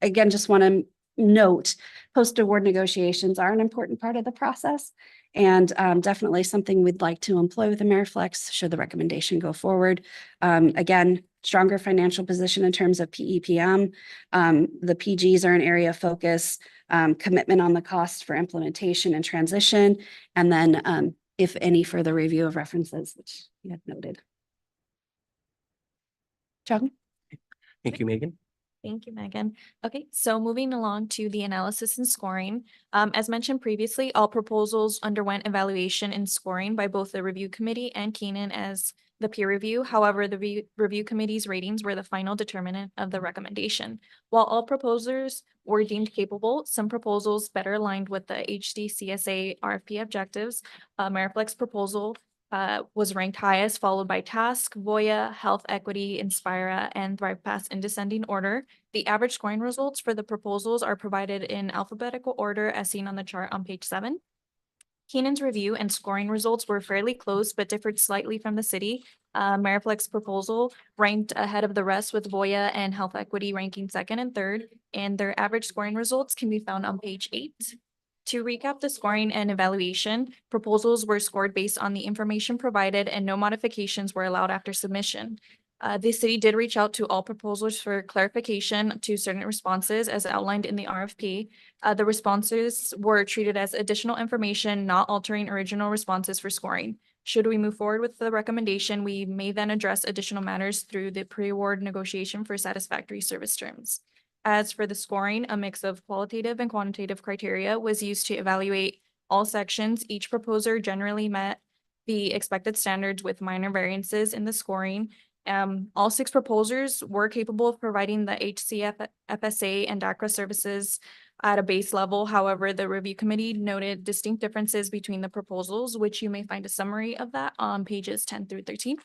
S7: again, just want to note, post-award negotiations are an important part of the process, and definitely something we'd like to employ with AmeriFlex should the recommendation go forward. Again, stronger financial position in terms of PEPM. The PGs are an area of focus, commitment on the cost for implementation and transition, and then if any further review of references, which you had noted. Chung?
S14: Thank you, Megan.
S15: Thank you, Megan. Okay, so moving along to the analysis and scoring. As mentioned previously, all proposals underwent evaluation and scoring by both the review committee and Keenan as the peer review. However, the review committee's ratings were the final determinant of the recommendation. While all proposers were deemed capable, some proposals better aligned with the HDCSA RFP objectives. AmeriFlex proposal was ranked highest, followed by Task, Voya, Health Equity, Inspira, and ThrivePass in descending order. The average scoring results for the proposals are provided in alphabetical order as seen on the chart on page 7. Keenan's review and scoring results were fairly close, but differed slightly from the city. AmeriFlex proposal ranked ahead of the rest, with Voya and Health Equity ranking 2nd and 3rd, and their average scoring results can be found on page 8. To recap the scoring and evaluation, proposals were scored based on the information provided and no modifications were allowed after submission. The city did reach out to all proposals for clarification to certain responses as outlined in the RFP. The responses were treated as additional information, not altering original responses for scoring. Should we move forward with the recommendation, we may then address additional matters through the pre-award negotiation for satisfactory service terms. As for the scoring, a mix of qualitative and quantitative criteria was used to evaluate all sections. Each proposer generally met the expected standards with minor variances in the scoring. All 6 proposers were capable of providing the HCF, FSA, and DACRA services at a base level. However, the review committee noted distinct differences between the proposals, which you may find a summary of that on pages 10 through 13.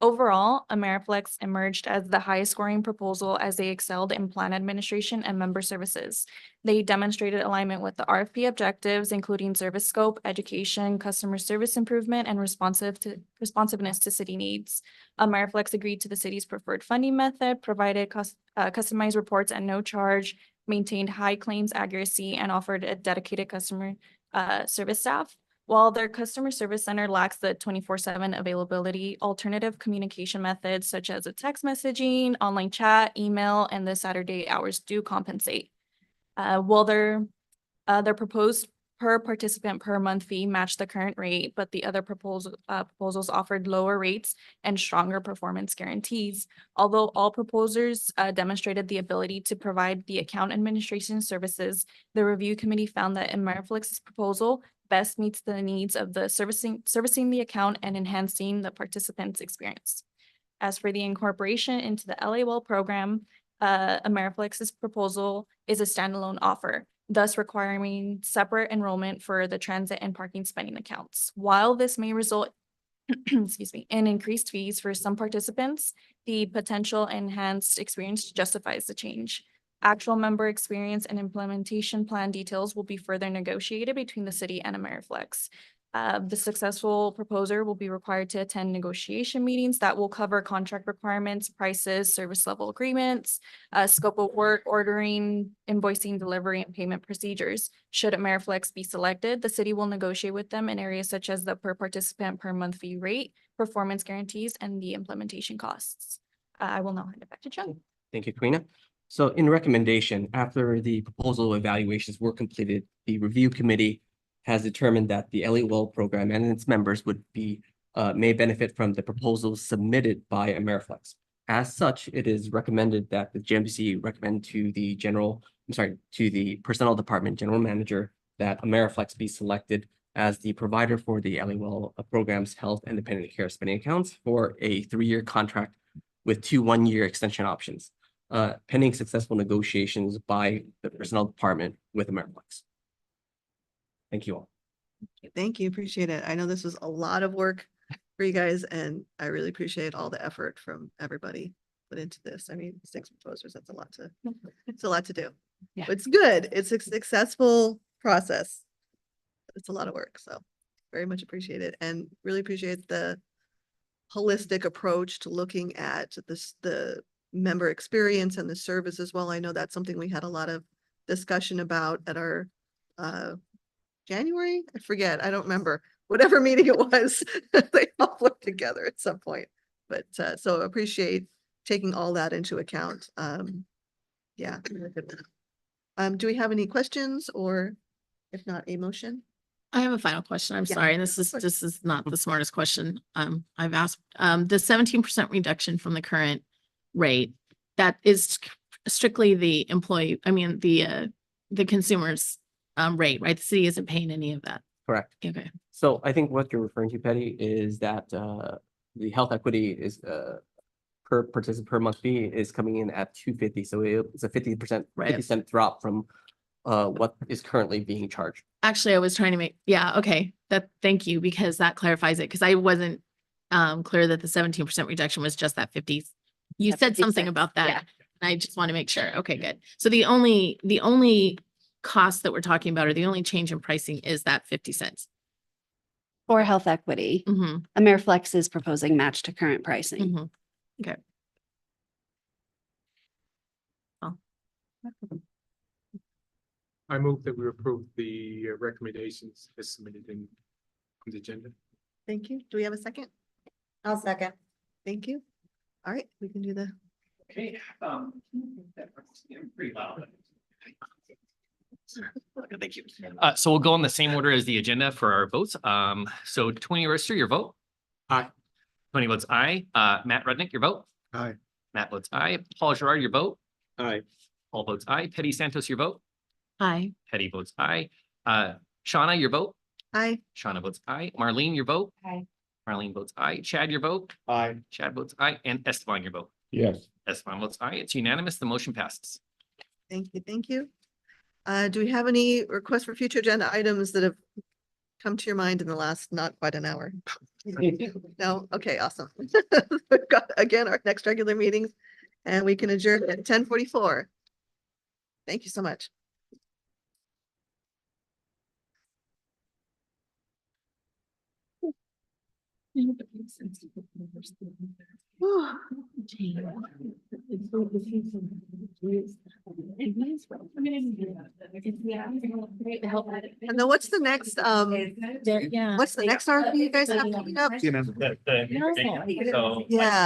S15: Overall, AmeriFlex emerged as the highest scoring proposal as they excelled in plan administration and member services. They demonstrated alignment with the RFP objectives, including service scope, education, customer service improvement, and responsiveness to city needs. AmeriFlex agreed to the city's preferred funding method, provided customized reports at no charge, maintained high claims accuracy, and offered a dedicated customer service staff. While their customer service center lacks the 24/7 availability, alternative communication methods such as a text messaging, online chat, email, and the Saturday hours do compensate. While their proposed per participant per month fee matched the current rate, but the other proposals offered lower rates and stronger performance guarantees. Although all proposers demonstrated the ability to provide the account administration services, the review committee found that AmeriFlex's proposal best meets the needs of the servicing the account and enhancing the participant's experience. As for the incorporation into the LA Well program, AmeriFlex's proposal is a standalone offer, thus requiring separate enrollment for the transit and parking spending accounts. While this may result in increased fees for some participants, the potential enhanced experience justifies the change. Actual member experience and implementation plan details will be further negotiated between the city and AmeriFlex. The successful proposer will be required to attend negotiation meetings that will cover contract requirements, prices, service level agreements, scope of work, ordering, invoicing, delivery, and payment procedures. Should AmeriFlex be selected, the city will negotiate with them in areas such as the per participant per month fee rate, performance guarantees, and the implementation costs. I will now hand it back to Chung.
S14: Thank you, Karina. So in recommendation, after the proposal evaluations were completed, the review committee has determined that the LEL program and its members would be may benefit from the proposals submitted by Ameriflex. As such, it is recommended that the JLMBC recommend to the to the Personnel Department General Manager that Ameriflex be selected as the provider for the LEL program's health and dependent care spending accounts for a 3-year contract with 2 one-year extension options, pending successful negotiations by the Personnel Department with Ameriflex. Thank you all.
S4: Thank you, appreciate it. I know this was a lot of work for you guys, and I really appreciate all the effort from everybody put into this. I mean, 6 proposers, that's it's a lot to do.
S13: Yeah.
S4: It's good. It's a successful process. It's a lot of work, so very much appreciate it, and really appreciate the holistic approach to looking at the member experience and the service as well. I know that's something we had a lot of discussion about at our January, I forget, I don't remember, whatever meeting it was, they all worked together at some point. But so appreciate taking all that into account. Yeah. Do we have any questions, or if not, a motion?
S5: I have a final question. I'm
S4: Yeah.
S5: sorry, and this is not the smartest question I've asked. The 17% reduction from the current rate, that is strictly the employee, I mean, the consumer's rate, right? The city isn't paying any of that.
S14: Correct.
S5: Okay.
S14: So I think what you're referring to, Patty, is that the health equity is per participant per month fee is coming in at $250. So it's a 50%,
S5: Right.
S14: 50-cent drop from what is currently being charged.
S5: Actually, I was trying to make, yeah, okay. Thank you, because that clarifies it, because I wasn't clear that the 17% reduction was just that 50. You
S7: Yeah,
S5: said
S7: 50
S5: something
S7: cents.
S5: about
S7: Yeah.
S5: that. And I just want to make sure. Okay, good. So the only cost that we're talking about, or the only change in pricing, is that 50 cents.
S7: For health equity,
S5: Mm-hmm.
S7: Ameriflex is proposing match to current pricing.
S5: Mm-hmm. Okay. Oh.
S8: I move that we approve the recommendations as submitted in on the agenda.
S4: Thank you. Do we have a second?
S2: I'll second.
S4: Thank you. All right, we can do the.
S6: Okay, pretty loud. Thank you. So we'll go in the same order as the agenda for our votes. So Tony Orister, your vote?
S8: Aye.
S6: Tony votes aye. Matt Rudnick, your vote?
S8: Aye.
S6: Matt votes aye. Paul Gerard, your vote?
S3: Aye.
S6: Paul votes aye. Petty Santos, your vote?
S5: Aye.
S6: Petty votes aye. Shauna, your vote?
S4: Aye.
S6: Shauna votes aye. Marlene, your vote?
S13: Aye.
S6: Marlene votes aye. Chad, your vote?
S3: Aye.
S6: Chad votes aye. And Esteban, your vote?
S3: Yes.
S6: Esteban votes aye. It's unanimous. The motion passes.
S4: Thank you, thank you. Do we have any requests for future agenda items that have come to your mind in the last not quite an hour? No? Okay, awesome. We've got, again, our next regular meetings, and we can adjourn at 10:44. Thank you so much. And then what's the next,
S5: Yeah.
S4: what's the next RFP you guys have coming up?
S6: So
S4: Yeah.